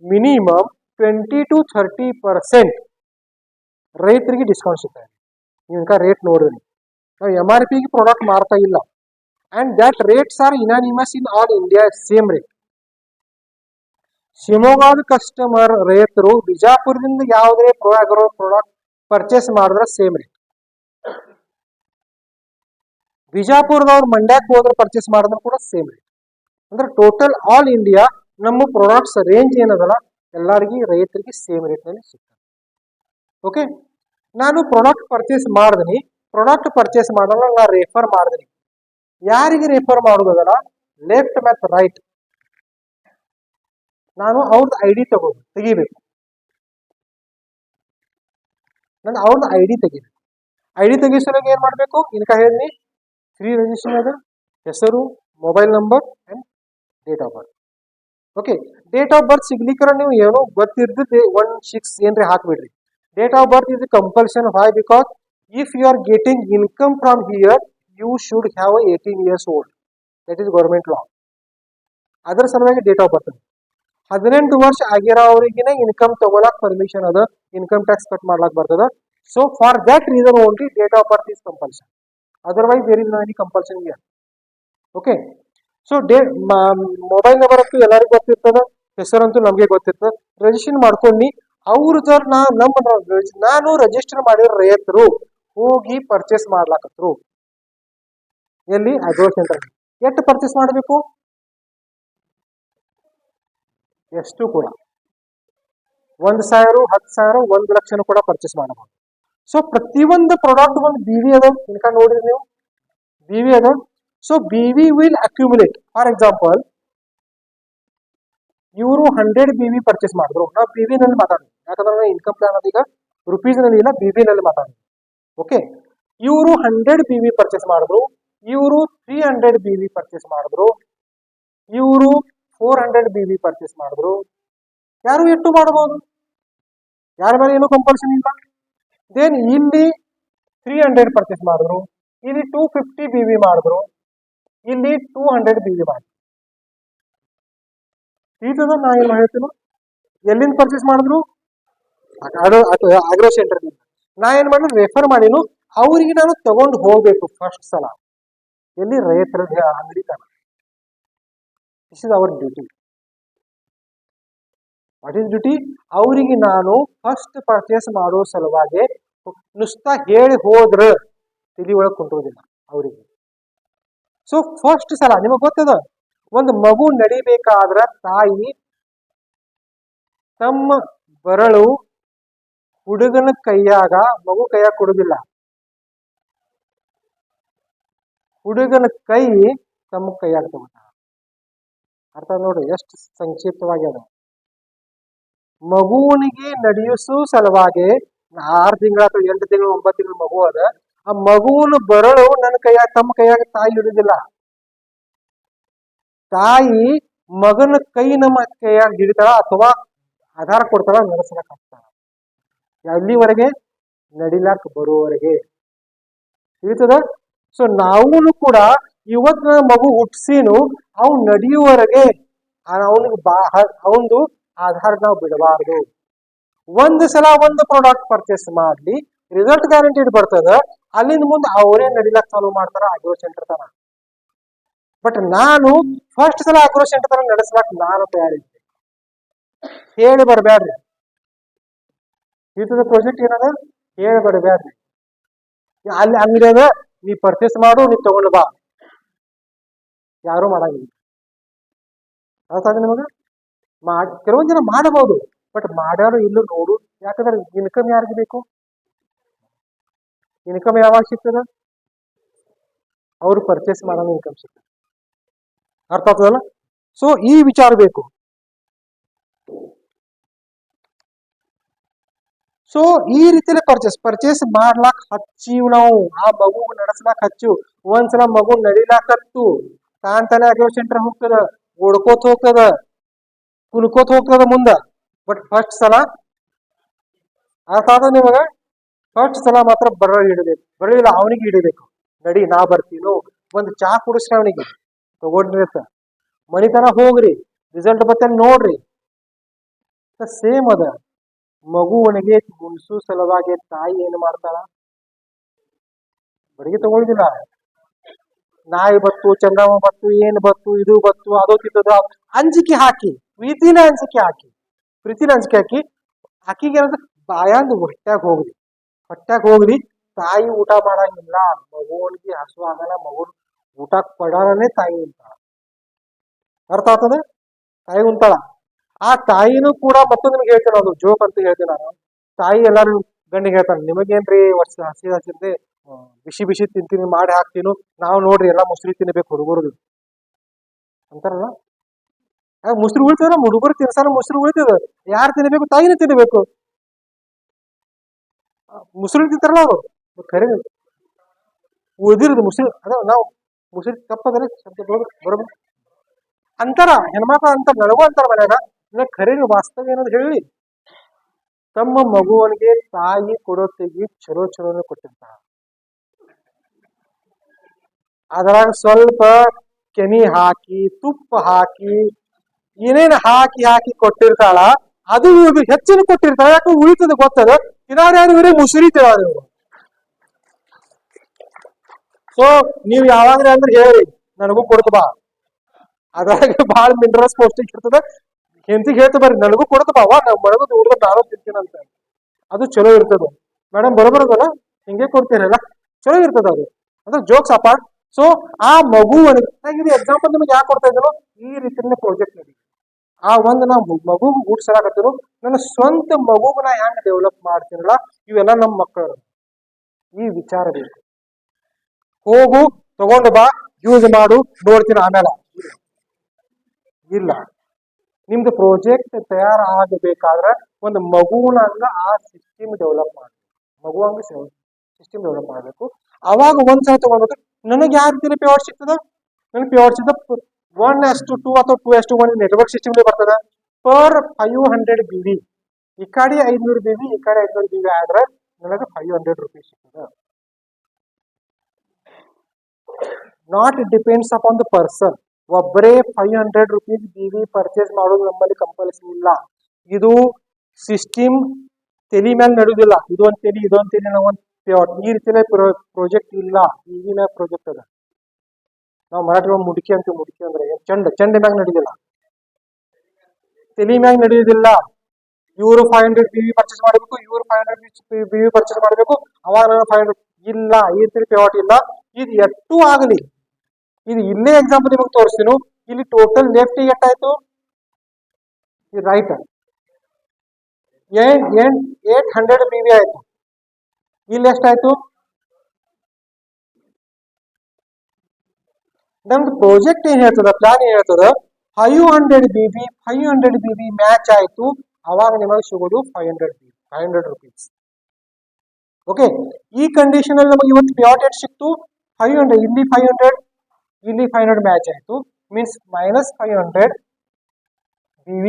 ಮಿನಿಮಮ್ 20 to 30% ರೈತರಿಗೆ ಡಿಸ್ಕೌಂಟ್ ಸಿಗ್ತದೆ. ನೀವು ಇನ್ಕ ರೇಟ್ ನೋಡಿದ್ರಿ, ನಾವು MRP ಪ್ರಾಡಕ್ಟ್ ಮಾರ್ತಾ ಇಲ್ಲ. And that rates R anonymous in all India, same rate. ಶಿವಮೊಗ್ಗದ ಕಸ್ಟಮರ್ ರೈತರು ಬಿಜಾಪುರದಿಂದ ಯಾವುದೇ ಪ್ರೋ ಪ್ರಾಡಕ್ಟ್ ಪರ್ಚೇಸ್ ಮಾಡಿದ್ರೆ ಸೇಮ್ ರೇಟ್. ಬಿಜಾಪುರದವ್ರು ಮಂಡ್ಯಕ್ಕೆ ಹೋದ್ರೆ ಪರ್ಚೇಸ್ ಮಾಡಿದ್ರೆ ಕೂಡ ಸೇಮ್ ರೇಟ್. ಅಂದ್ರೆ ಟೋಟಲ್ ಆಲ್ ಇಂಡಿಯಾ ನಮ್ಮ ಪ್ರಾಡಕ್ಟ್ಸ್ ರೇಂಜ್ ಏನದಲ್ಲ ಎಲ್ಲರಿಗೂ ರೈತರಿಗೆ ಸೇಮ್ ರೇಟ್ ನಲ್ಲಿ ಸಿಗ್ತದೆ. ಓಕೆ, ನಾನು ಪ್ರಾಡಕ್ಟ್ ಪರ್ಚೇಸ್ ಮಾಡಿದೀನಿ. ಪ್ರಾಡಕ್ಟ್ ಪರ್ಚೇಸ್ ಮಾಡಲ್ಲ, ನಾ ರೆಫರ್ ಮಾಡಿದೀನಿ. ಯಾರಿಗೆ ರೆಫರ್ ಮಾಡೋದಲ್ಲ? ಲೆಫ್ಟ್ ಮತ್ತು ರೈಟ್. ನಾನು ಅವ್ರದ್ದು ID ತೆಗಿಬೇಕು. ನಾನು ಅವ್ರದ್ದು ID ತೆಗಿಬೇಕು. ID ತೆಗಿಸೋಕೆ ಏನ್ ಮಾಡ್ಬೇಕು? ಇನ್ಕ ಹೇಳಿ, ಫ್ರೀ ರಿಜಿಸ್ಟ್ರೇಷನ್ ಅದ, ಹೆಸರು, mobile number and date of birth. Okay, date of birth ಸಿಗ್ಲಿಕ್ಕೆ ನೀವು ಏನೋ ಗೊತ್ತಿರ್ತದೆ 16 ಏನ್ರಿ ಹಾಕ್ಬಿಡ್ರಿ. Date of birth is compulsion. Why? Because if you are getting income from here you should have 18 years old. That is government law. ಅದರ ಸಲುವಾಗಿ date of birth. 18 ವರ್ಷ ಆಗಿರೋವರಿಗಿನ ಇನ್ಕಮ್ ತಗೊಳಕ್ ಪರ್ಮಿಷನ್ ಅದ, ಇನ್ಕಮ್ ಟ್ಯಾಕ್ಸ್ ಕಟ್ ಮಾಡ್ಲಾಕ್ ಬರ್ತದ. So for that reason only date of birth is compulsion. Otherwise there is no any compulsion here. Okay, so mobile number ಅಂತೂ ಎಲ್ಲರಿಗೂ ಗೊತ್ತಿರ್ತದ, ಹೆಸರಂತೂ ನಮಗೆ ಗೊತ್ತಿರ್ತದೆ. ರಿಜಿಸ್ಟ್ರೇಷನ್ ಮಾಡ್ಕೊಂಡು ಅವ್ರ ನಾನು ರಿಜಿಸ್ಟರ್ ಮಾಡಿರೋ ರೈತರು ಹೋಗಿ ಪರ್ಚೇಸ್ ಮಾಡ್ಲಾಕತ್ರು. ಎಲ್ಲಿ? Agro centre. ಎಷ್ಟು ಪರ್ಚೇಸ್ ಮಾಡಬೇಕು? ಎಷ್ಟು ಕೂಡ 1,000, 10,000, 1,00,000 ಕೂಡ ಪರ್ಚೇಸ್ ಮಾಡಬಹುದು. ಸೊ ಪ್ರತಿಯೊಂದು ಪ್ರಾಡಕ್ಟ್ ಒಂದು BV ಅದ, ಇನ್ಕ ನೋಡ್ರಿ ನೀವು BV ಅದ. So BV will accumulate. For example, ಇವರು 100 BV ಪರ್ಚೇಸ್ ಮಾಡಿದ್ರು. ನಾವು BV ನಲ್ಲಿ ಮಾತಾಡೋದು, ಯಾಕಂದ್ರೆ ಇನ್ಕಮ್ ಪ್ಲಾನ್ ಅದೀಗ ರುಪೀಸ್ ನಲ್ಲಿ ಇಲ್ಲ, BV ನಲ್ಲಿ ಮಾತಾಡೋದು. ಓಕೆ, ಇವರು 100 BV ಪರ್ಚೇಸ್ ಮಾಡಿದ್ರು, ಇವರು 300 BV ಪರ್ಚೇಸ್ ಮಾಡಿದ್ರು, ಇವರು 400 BV ಪರ್ಚೇಸ್ ಮಾಡಿದ್ರು. ಯಾರು ಎಷ್ಟು ಮಾಡಬಹುದು, ಯಾರ ಮೇಲೆ ಏನು ಕಂಪಲ್ಷನ್ ಇಲ್ಲ. ದೆನ್ ಇಲ್ಲಿ 300 ಪರ್ಚೇಸ್ ಮಾಡಿದ್ರು, ಇಲ್ಲಿ 250 BV ಮಾಡಿದ್ರು, ಇಲ್ಲಿ 200 BV ಮಾಡಿದ್ರು. ಈತದ ನಾ ಏನ್ ಹೇಳ್ತೀನಿ, ಎಲ್ಲಿಂದ ಪರ್ಚೇಸ್ ಮಾಡಿದ್ರು, ಆಗ್ರೋ ಸೆಂಟರ್. ನಾ ಏನ್ ಮಾಡಿದ್ರು, ರೆಫರ್ ಮಾಡಿನು, ಅವ್ರಿಗೆ ನಾನು ತಗೊಂಡು ಹೋಗ್ಬೇಕು ಫಸ್ಟ್ ಸಲ ಎಲ್ಲಿ, ರೈತರ ಅಂಗಡಿ ತನ. This is our duty. What is duty? ಅವರಿಗೆ ನಾನು ಫಸ್ಟ್ ಪರ್ಚೇಸ್ ಮಾಡೋ ಸಲುವಾಗಿ ನುಸ್ತಾ ಹೇಳಿ ಹೋದ್ರ ತಿಳಿ ಒಳಗೆ ಕುಂಟೋದಿಲ್ಲ ಅವರಿಗೆ. ಸೊ ಫಸ್ಟ್ ಸಲ ನಿಮಗ್ ಗೊತ್ತದ, ಒಂದು ಮಗು ನಡಿಬೇಕಾದ್ರ ತಾಯಿ ತಮ್ಮ ಬರಳು ಹುಡುಗನ ಕೈಯಾಗ, ಮಗು ಕೈಯಾಗ ಕೊಡುದಿಲ್ಲ, ಹುಡುಗನ ಕೈ ತಮ್ಮ ಕೈಯಾಗ ತಗೋತಾರ. ಅರ್ಥ ನೋಡ್ರಿ ಎಷ್ಟು ಸಂಕ್ಷಿಪ್ತವಾಗಿ ಅದ. ಮಗುವನಿಗೆ ನಡೆಯಿಸೋ ಸಲುವಾಗಿ 6 ತಿಂಗಳ ಅಥವಾ 8 ತಿಂಗಳು 9 ತಿಂಗಳು ಮಗು ಅದ, ಆ ಮಗುವನ ಬರಳು ನನ್ನ ಕೈಯಾಗ, ತಮ್ಮ ಕೈಯಾಗ ತಾಯಿ ಹಿಡಿದಿಲ್ಲ. ತಾಯಿ ಮಗನ ಕೈ ನಮ್ಮ ಕೈಯಾಗ ಹಿಡಿತಾಳ ಅಥವಾ ಆಧಾರ ಕೊಡ್ತಾಳ, ನಡೆಸಲಕ್ ಹಾಕ್ತಾಳ. ಎಲ್ಲಿವರೆಗೆ? ನಡಿಲಾಕ್ ಬರುವವರೆಗೆ. ತಿಳಿತದ? ಸೊ ನಾವು ಕೂಡ ಇವತ್ ಮಗು ಹುಟ್ಸಿನು ಅವ್ನು ನಡೆಯುವವರೆಗೆ ಅವನಿಗೆ ಅವನದು ಆಧಾರ ನಾವು ಬಿಡಬಾರ್ದು. ಒಂದು ಸಲ ಒಂದು ಪ್ರಾಡಕ್ಟ್ ಪರ್ಚೇಸ್ ಮಾಡ್ಲಿ, ರಿಸಲ್ಟ್ ಗ್ಯಾರಂಟಿಡ್ ಬರ್ತದ. ಅಲ್ಲಿಂದ ಮುಂದೆ ಅವರೇ ನಡಿಲಾಕ್ ಚಾಲೂ ಮಾಡ್ತಾರ ಆಗ್ರೋ ಸೆಂಟರ್ ತನ. ಬಟ್ ನಾನು ಫಸ್ಟ್ ಸಲ ಆಗ್ರೋ ಸೆಂಟರ್ ತರ ನಡೆಸ್ಲಾಕ್ ನಾನು ತಯಾರಿದ್ದೆ. ಹೇಳಿ ಬರ್ಬ್ಯಾಡ್ರಿ, ಈತದ ಪ್ರಾಜೆಕ್ಟ್ ಏನದ, ಹೇಳಿ ಬರ್ಬ್ಯಾಡ್ರಿ. ಅಲ್ಲಿ ಅಂಗಡಿ ಅದ, ನೀ ಪರ್ಚೇಸ್ ಮಾಡು, ನೀ ತಗೊಂಡು ಬಾ, ಯಾರು ಮಾಡಂಗಿಲ್ಲ. ಅರ್ಥಾಗ ನಿಮಗ? ಕೆಲವೊಂದ್ ಜನ ಮಾಡಬಹುದು, ಬಟ್ ಮಾಡ್ಯಾರು ಇಲ್ಲೂ ನೋಡು. ಯಾಕಂದ್ರೆ ಇನ್ಕಮ್ ಯಾರಿಗೆ ಬೇಕು? ಇನ್ಕಮ್ ಯಾವಾಗ ಸಿಗ್ತದ? ಅವ್ರು ಪರ್ಚೇಸ್ ಮಾಡೋದು ಇನ್ಕಮ್ ಸಿಗ್ತದೆ. ಅರ್ಥ ಆಗ್ತದಲ್ಲ? ಸೊ ಈ ವಿಚಾರ ಬೇಕು. ಸೊ ಈ ರೀತಿಯಲ್ಲಿ ಪರ್ಚೇಸ್ ಮಾಡ್ಲಾಕ್ ಹಚ್ಚಿವ್ ನಾವು, ಆ ಮಗು ನಡೆಸ್ಲಾಕ್ ಹಚ್ಚಿವ್. ಒಂದ್ಸಲ ಮಗು ನಡಿಲಾಕತ್ತು, ತಾನೇ ಆಗ್ರೋ ಸೆಂಟರ್ ಹೋಗ್ತದ, ಓಡ್ಕೋತ್ ಹೋಗ್ತದ, ಕುಲ್ಕೋತ್ ಹೋಗ್ತದ ಮುಂದ. ಬಟ್ ಫಸ್ಟ್ ಸಲ ಅರ್ಥ ಆದ ನಿಮಗ? ಫಸ್ಟ್ ಸಲ ಮಾತ್ರ ಬರಳು ಹಿಡಬೇಕು. ಬರಲಿಲ್ಲ ಅವನಿಗೆ ಹಿಡಿಬೇಕು. ನಡಿ ನಾ ಬರ್ತೀನೋ, ಒಂದು ಚಾ ಕುಡಿಸ್ರಿ ಅವನಿಗೆ, ತಗೊಂಡಿರ್ತ ಮನಿತನ ಹೋಗ್ರಿ, ರಿಸಲ್ಟ್ ಬರ್ತೇನೆ ನೋಡ್ರಿ. ಸೇಮ್ ಅದ. ಮಗುವನಿಗೆ ಮುನ್ಸು ಸಲುವಾಗಿ ತಾಯಿ ಏನು ಮಾಡ್ತಾಳ? ಬಡಿಗೆ ತಗೊಳ್ಳುದಿಲ್ಲ. ನಾಯಿ ಬತ್ತು, ಚಂದಮ ಬತ್ತು, ಏನ್ ಬತ್ತು, ಇದು ಬತ್ತು, ಅದು ತಿದ್ದದ ಅಂಜಿಕೆ ಹಾಕಿ, ಪ್ರೀತಿನ ಅಂಜಿಕೆ ಹಾಕಿ ಆಕಿಗೆ ಏನಂದ್ರೆ ಬಾಯಾಂದು ಹೊಟ್ಯಾಗ ಹೋಗ್ರಿ. ತಾಯಿ ಊಟ ಮಾಡಂಗಿಲ್ಲ, ಮಗುವನಿಗೆ ಹಸು ಆಗಲ್ಲ, ಮಗು ಊಟ ಕೊಡಾರನೆ ತಾಯಿ ಉಂಟಾಳ. ಅರ್ಥ ಆಗ್ತದೆ? ತಾಯಿ ಉಂಟಾಳ. ಆ ತಾಯಿನೂ ಕೂಡ ಮತ್ತೊಂದು ನಿಮ್ಗೆ ಹೇಳ್ತೇನೆ, ಅದು ಜೋಕ್ ಅಂತ ಹೇಳ್ತೇನೆ ನಾನು. ತಾಯಿ ಎಲ್ಲಾರು ಗಂಡಿಗೆ ಹೇಳ್ತಾನೆ, ನಿಮಗೇನ್ರಿ ವರ್ಷ ಹಸಿ ಹಸಿದ್ರೆ ಬಿಸಿ ತಿಂತೀನಿ ಮಾಡಿ ಹಾಕ್ತೀನು, ನಾವು ನೋಡ್ರಿ ಎಲ್ಲಾ ಮುಸ್ರಿ ತಿನ್ಬೇಕು ಹುಡುಗರು ಅಂತಾರಲ್ಲ. ಮುಸ್ರಿ ಉಳಿತದ, ಹುಡುಗರು ತಿನ್ಸಾನ ಮುಸ್ರಿ ಉಳಿತದ. ಯಾರು ತಿನ್ಬೇಕು? ತಾಯಿನೇ ತಿನ್ಬೇಕು. ಮುಸ್ರಿ ತಿಂತಾರಲ್ಲ ಅವರು, ಖರೆ ಉಳಿದಿರೋದು ಮುಸ್ರಿ. ಅದ ನಾವು ಮುಸ್ರಿ ತಪ್ಪದ್ರೆ ಬರೋಬರ್ ಅಂತಾರ, ಹೆಣ್ಮಕ್ಳು ಅಂತಾರ, ನನಗೂ ಅಂತಾರ ಮನ್ಯಾಗ. ಖರೆ ವಾಸ್ತವ ಏನಂತ ಹೇಳಿ, ತಮ್ಮ ಮಗುವನಿಗೆ ತಾಯಿ ಕೊಡೋತ್ತಿಗೆ ಚಲೋನೆ ಕೊಟ್ಟಿರ್ತಾರ. ಅದ್ರಾಗ ಸ್ವಲ್ಪ ಕೆನಿ ಹಾಕಿ, ತುಪ್ಪ ಹಾಕಿ, ಏನೇನು ಹಾಕಿ ಕೊಟ್ಟಿರ್ತಾಳ. ಅದು ಹೆಚ್ಚಿನ ಕೊಟ್ಟಿರ್ತಾಳ. ಯಾಕೆ ಉಳಿತದ ಗೊತ್ತದ? ತಿನ್ನಾರ್ಯಾರು ಮುಸುರಿ ತಿನ್ನೋರು. ಸೊ ನೀವ್ ಯಾವಾಗ್ರಿ ಅಂದ್ರೆ ಹೇಳಿ, ನನಗೂ ಕೊಡ್ತ ಬಾ. ಅದ್ರಾಗ ಬಾಳ ಮಿನರಲ್ಸ್ ಪೌಷ್ಟಿಕ ಇರ್ತದ. ಹೆಂಡತಿಗೆ ಹೇಳ್ತ ಬರ್ರಿ, ನನಗೂ ಕೊಡ್ತ ಬಾ, ನಾವು ಮಳಗು ಹುಡುಗ ನಾನು ತಿಂತೀನಂತ. ಅದು ಚಲೋ ಇರ್ತದ. ಮೇಡಮ್ ಬರೋಬರದಲ್ಲ, ಹಿಂಗೆ ಕೊಡ್ತೀರಲ್ಲ, ಚಲೋ ಇರ್ತದ ಅದು. ಅಂದ್ರೆ ಜೋಕ್ಸ್ ಅಪಾರ್ಟ್. ಸೊ ಆ ಮಗುವನಿಗೆ ಎಕ್ಸಾಂಪಲ್ ನಿಮ್ಗೆ ಯಾಕೆ ಕೊಡ್ತಾ ಇದ್ರು, ಈ ರೀತಿಯ ಪ್ರಾಜೆಕ್ಟ್ ನಡಿ. ಆ ಒಂದು ನಾ ಮಗು ಹುಡ್ಸಲಾಕತ್ತಿರು ನನ್ನ ಸ್ವಂತ ಮಗುಗ ನಾ ಹೆಂಗ್ ಡೆವಲಪ್ ಮಾಡ್ತೀನಲ್ಲ ಇವೆಲ್ಲ ನಮ್ಮ ಮಕ್ಕಳು ಈ ವಿಚಾರ ಬೇಕು. ಹೋಗು ತಗೊಂಡು ಬಾ ಯೂಸ್ ಮಾಡು ನೋಡ್ತೀನಿ ಆಮೇಲೆ ಇಲ್ಲ. ನಿಮ್ದು ಪ್ರಾಜೆಕ್ಟ್ ತಯಾರ ಆಗಬೇಕಾದ್ರೆ ಒಂದು ಮಗುವನ್ನ ಆ ಸಿಸ್ಟಮ್ ಡೆವಲಪ್ ಮಾಡಬೇಕು. ಮಗುವಂಗ ಸಿಸ್ಟಮ್ ಡೆವಲಪ್ ಮಾಡಬೇಕು. ಅವಾಗ ಒಂದ್ಸಲ ತಗೊಂಡ್ಬೇಕು ನನಗೆ ಯಾವ ರೀತಿ ಪೇವರ್ ಸಿಗ್ತದ, ನನಗೆ ಪೇವರ್ ಸಿಗ್ತದ 1:2 ಅಥವಾ 2:1 ನೆಟ್ವರ್ಕ್ ಸಿಸ್ಟಮ್ ಬರ್ತದ ಪರ್ 500 BB. ಈ ಕಡೆ 500 BB ಈ ಕಡೆ 500 BB ಆದ್ರೆ ನನಗೆ 500 ರೂಪೀಸ್ ಸಿಗ್ತದ. Not depends upon the person. ಒಬ್ಬರೇ 500 ರೂಪೀಸ್ BB ಪರ್ಚೇಸ್ ಮಾಡೋದು ನಮ್ಮಲ್ಲಿ ಕಂಪಲ್ಸರಿ ಇಲ್ಲ. ಇದು ಸಿಸ್ಟಮ್ ತೆಲಿ ಮೇಲೆ ನಡೆಯುವುದಿಲ್ಲ. ಇದೊಂದು ತೆಲಿ ಇದೊಂದು ತೆಲಿ ನಾವೊಂದು ಈ ರೀತಿಯ ಪ್ರಾಜೆಕ್ಟ್ ಇಲ್ಲ. ಈಗಿನ ಪ್ರಾಜೆಕ್ಟ್ ಅದ. ನಾವು ಮರಾಠಿ ಮುಡುಕಿ ಅಂತೀವಿ. ಮುಡುಕಿ ಅಂದ್ರೆ ಚಂಡ ಮ್ಯಾಗ ನಡೆಯುದಿಲ್ಲ, ತೆಲಿ ಮ್ಯಾಗ ನಡೆಯುವುದಿಲ್ಲ. ಇವರು 500 BB ಪರ್ಚೇಸ್ ಮಾಡಬೇಕು, ಇವರು 500 BB ಪರ್ಚೇಸ್ ಮಾಡಬೇಕು, ಅವಾಗ 500 ಇಲ್ಲ. ಈ ರೀತಿ ಪೇವಟ್ ಇಲ್ಲ. ಇದು ಎಷ್ಟು ಆಗಲಿ. ಇದು ಇಲ್ಲೇ ಎಕ್ಸಾಂಪಲ್ ನಿಮಗೆ ತೋರಿಸ್ತೀನಿ. ಇಲ್ಲಿ ಟೋಟಲ್ ಲೆಫ್ಟ್ ಎಷ್ಟಾಯ್ತು, ಇದು ರೈಟ್ 800 BB ಆಯ್ತು. ಇಲ್ಲಿ ಎಷ್ಟಾಯ್ತು? ನಮ್ದು ಪ್ರಾಜೆಕ್ಟ್ ಏನ್ ಹೇಳ್ತದ, ಪ್ಲಾನ್ ಏನ್ ಹೇಳ್ತದ, 500 BB ಮ್ಯಾಚ್ ಆಯ್ತು. ಅವಾಗ ನಿಮಗೆ ಸಿಗೋದು 500 ರೂಪೀಸ್. ಓಕೆ, ಈ ಕಂಡೀಷನ್ ಅಲ್ಲಿ ನಮಗೆ ಇವತ್ತು ಪೇಔಟ್ ಎಷ್ಟು ಸಿಕ್ತು? 500. ಇಲ್ಲಿ 500 ಇಲ್ಲಿ 500 ಮ್ಯಾಚ್ ಆಯ್ತು. Means -500 BB.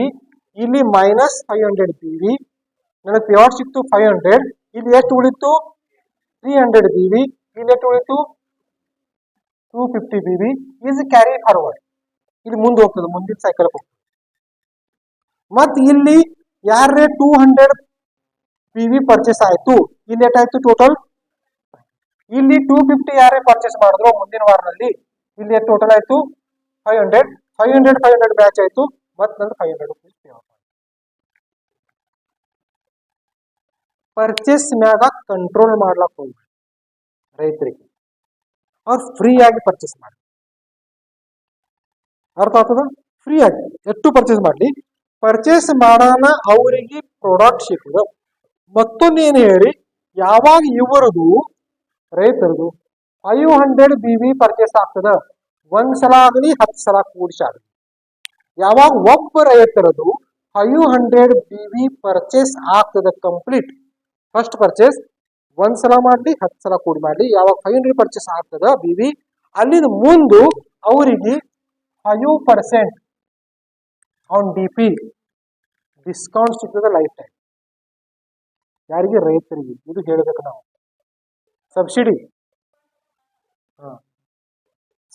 ಇಲ್ಲಿ -500 BB. ನನಗೆ ಪೇಔಟ್ ಸಿಕ್ತು 500. ಇಲ್ಲಿ ಎಷ್ಟು ಉಳಿತು? 300 BB. ಇಲ್ಲಿ ಎಷ್ಟು ಉಳಿತು? 250 BB. Is carry forward. ಇಲ್ಲಿ ಮುಂದೆ ಹೋಗ್ತದೆ, ಮುಂದಿನ ಸೈಕಲ್ ಹೋಗ್ತದೆ. ಮತ್ ಇಲ್ಲಿ ಯಾರೇ 200 BB ಪರ್ಚೇಸ್ ಆಯ್ತು. ಇಲ್ಲಿ ಎಷ್ಟಾಯ್ತು ಟೋಟಲ್? ಇಲ್ಲಿ 250 ಯಾರೇ ಪರ್ಚೇಸ್ ಮಾಡಿದ್ರು ಮುಂದಿನ ವಾರದಲ್ಲಿ, ಇಲ್ಲಿ ಟೋಟಲ್ ಆಯ್ತು 500 ಬ್ಯಾಚ್ ಆಯ್ತು. ಮತ್ ನಂದು 500 ರೂಪೀಸ್ ಪರ್ಚೇಸ್ ಮ್ಯಾಗ ಕಂಟ್ರೋಲ್ ಮಾಡ್ಲಕ್ ಹೋಗ್ಬೇಡಿ ರೈತರಿಗೆ. ಅವ್ರು ಫ್ರೀ ಆಗಿ ಪರ್ಚೇಸ್ ಮಾಡಿ. ಅರ್ಥ ಆಗ್ತದ? ಫ್ರೀ ಆಗಿ ಎಷ್ಟು ಪರ್ಚೇಸ್ ಮಾಡ್ಲಿ, ಪರ್ಚೇಸ್ ಮಾಡೋಣ ಅವರಿಗೆ ಪ್ರಾಡಕ್ಟ್ ಸಿಕ್ಕುದು. ಮತ್ತೊಂದು ಏನು ಹೇಳಿ, ಯಾವಾಗ ಇವರದು ರೈತರದು 500 BB ಪರ್ಚೇಸ್ ಆಗ್ತದ, ಒಂದ್ಸಲ ಆಗಲಿ 10 ಸಲ ಕೂಡಿಸಿ ಆಗಲಿ, ಯಾವಾಗ ಒಬ್ಬ ರೈತರದು 500 BB ಪರ್ಚೇಸ್ ಆಗ್ತದ ಕಂಪ್ಲೀಟ್, ಫಸ್ಟ್ ಪರ್ಚೇಸ್ ಒಂದ್ಸಲ ಮಾಡ್ಲಿ 10 ಸಲ ಕೂಡಿ ಮಾಡ್ಲಿ, ಯಾವಾಗ 500 ಪರ್ಚೇಸ್ ಆಗ್ತದ BB, ಅಲ್ಲಿಂದ ಮುಂದು ಅವರಿಗೆ 5% ಆನ್ DP ಡಿಸ್ಕೌಂಟ್ ಸಿಗ್ತದೆ ಲೈಫ್ ಟೈಮ್. ಯಾರಿಗೆ? ರೈತರಿಗೆ. ಇದು ಹೇಳಬೇಕು ನಾವು. ಸಬ್ಸಿಡಿ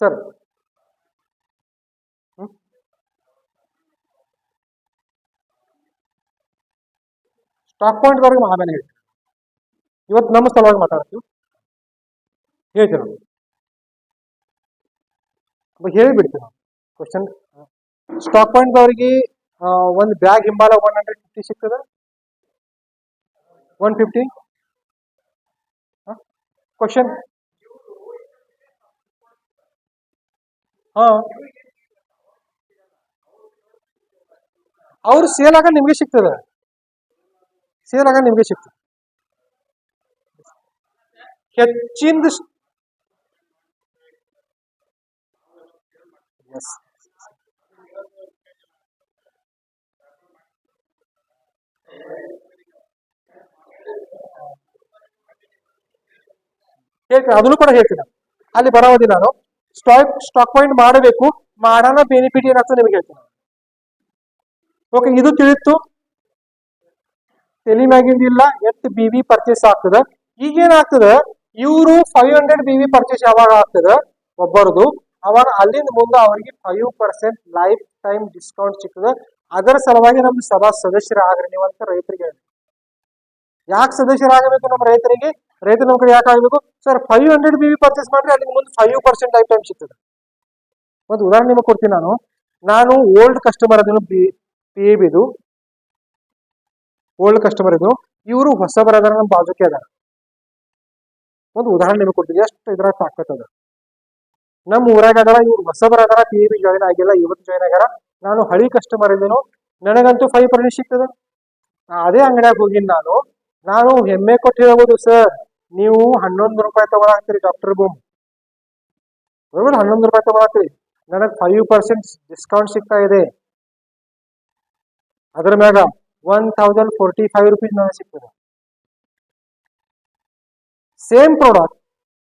ಸರ್ ಸ್ಟಾಕ್ ಪಾಯಿಂಟ್ ವರೆಗೆ ಆಮೇಲೆ ಹೇಳ್ತೀವಿ. ಇವತ್ತು ನಮ್ಮ ಸಲುವಾಗಿ ಮಾತಾಡ್ತೀವಿ. ಹೇಳ್ತೀವಿ ನಾವು, ಹೇಳಿಬಿಡ್ತೀವಿ ನಾವು. ಕ್ವಶನ್, ಸ್ಟಾಕ್ ಪಾಯಿಂಟ್ ಅವರಿಗೆ ಒಂದು ಬ್ಯಾಗ್ ಹಿಂಬಾಲ 150 ಸಿಗ್ತದ, 150. ಕ್ವಶನ್, ಅವ್ರು ಸೇಲ್ ಆಗ ನಿಮ್ಗೆ ಸಿಗ್ತದೆ, ಸೇಲ್ ಆಗ ನಿಮ್ಗೆ ಸಿಗ್ತದೆ. ಹೆಚ್ಚಿಂದ ಹೇಳ್ತೀನಿ, ಅದನ್ನು ಕೂಡ ಹೇಳ್ತೀನಿ. ಅಲ್ಲಿ ಬರೋದಿ ನಾನು ಸ್ಟಾಕ್ ಪಾಯಿಂಟ್ ಮಾಡಬೇಕು, ಮಾಡೋಣ ಬೆನಿಫಿಟ್ ಏನಾಗ್ತದೆ ನಿಮಗೆ ಹೇಳ್ತೀನಿ. ಓಕೆ, ಇದು ತಿಳಿತು. ತೆಲಿ ಮ್ಯಾಗಿಂದ ಇಲ್ಲ ಎಷ್ಟು BB ಪರ್ಚೇಸ್ ಆಗ್ತದ. ಈಗೇನಾಗ್ತದ, ಇವರು 500 BB ಪರ್ಚೇಸ್ ಯಾವಾಗ ಆಗ್ತದ ಒಬ್ಬರದು, ಅವಾಗ ಅಲ್ಲಿಂದ ಮುಂದೆ ಅವರಿಗೆ 5% ಲೈಫ್ ಟೈಮ್ ಡಿಸ್ಕೌಂಟ್ ಸಿಗ್ತದೆ. ಅದರ ಸಲುವಾಗಿ ನಮ್ಮ ಸಭಾ ಸದಸ್ಯರಾಗ್ರಿ ನೀವಂತ ರೈತರಿಗೆ ಹೇಳಿ. ಯಾಕೆ ಸದಸ್ಯರಾಗಬೇಕು ನಮ್ಮ ರೈತರಿಗೆ? ರೈತರ ನಮ್ಮ ಕಡೆ ಯಾಕೆ ಆಗಬೇಕು ಸರ್? 500 BB ಪರ್ಚೇಸ್ ಮಾಡ್ರಿ, ಅಲ್ಲಿಂದ ಮುಂದೆ 5% ಲೈಫ್ ಟೈಮ್ ಸಿಗ್ತದೆ. ಒಂದು ಉದಾಹರಣೆ ನಿಮಗೆ ಕೊಡ್ತೀನಿ. ನಾನು ಓಲ್ಡ್ ಕಸ್ಟಮರ್ ಅದನ್ನು PAB ಇದು ಓಲ್ಡ್ ಕಸ್ಟಮರ್ ಇದು. ಇವರು ಹೊಸಬರ ಅದಾರ, ನಮ್ಮ ಬಾಜುಕೆ ಅದಾರ. ಒಂದು ಉದಾಹರಣೆ ನಿಮಗೆ ಕೊಡ್ತೀನಿ, ಎಷ್ಟು ಇದ್ರಾಗ ತಾಕತ್ ಅದ. ನಮ್ಮ ಊರಾಗ ಅದಾರ, ಇವ್ರು ಹೊಸಬರ ಅದಾರ, PAB ಜಾಯಿನ್ ಆಗಿಲ್ಲ, ಇವತ್ತು ಜಾಯಿನ್ ಆಗ್ಯಾರ. ನಾನು ಹಳಿ ಕಸ್ಟಮರ್ ಇದ್ದೇನು, ನನಗಂತೂ 5% ಸಿಗ್ತದೆ. ಅದೇ ಅಂಗಡಿಯಾಗ ಹೋಗಿನಿ ನಾನು ಹೆಮ್ಮೆ ಕೊಟ್ಟು ಹೇಳ್ಬೋದು, ಸರ್ ನೀವು 11 ರೂಪಾಯಿ ತಗೊಳಾಕ್ತೀರಿ ಡಾಕ್ಟರ್ ಬೂಮ್, ಬರೋબર 11 ರೂಪಾಯಿ ತಗೊಳಾಕ್ತೀರಿ, ನನಗೆ 5% ಡಿಸ್ಕೌಂಟ್ ಸಿಗ್ತಾ ಇದೆ. ಅದ್ರ ಮ್ಯಾಗ 1045 ರುಪೀಸ್ ನನಗೆ ಸಿಗ್ತದೆ. ಸೇಮ್ ಪ್ರಾಡಕ್ಟ್,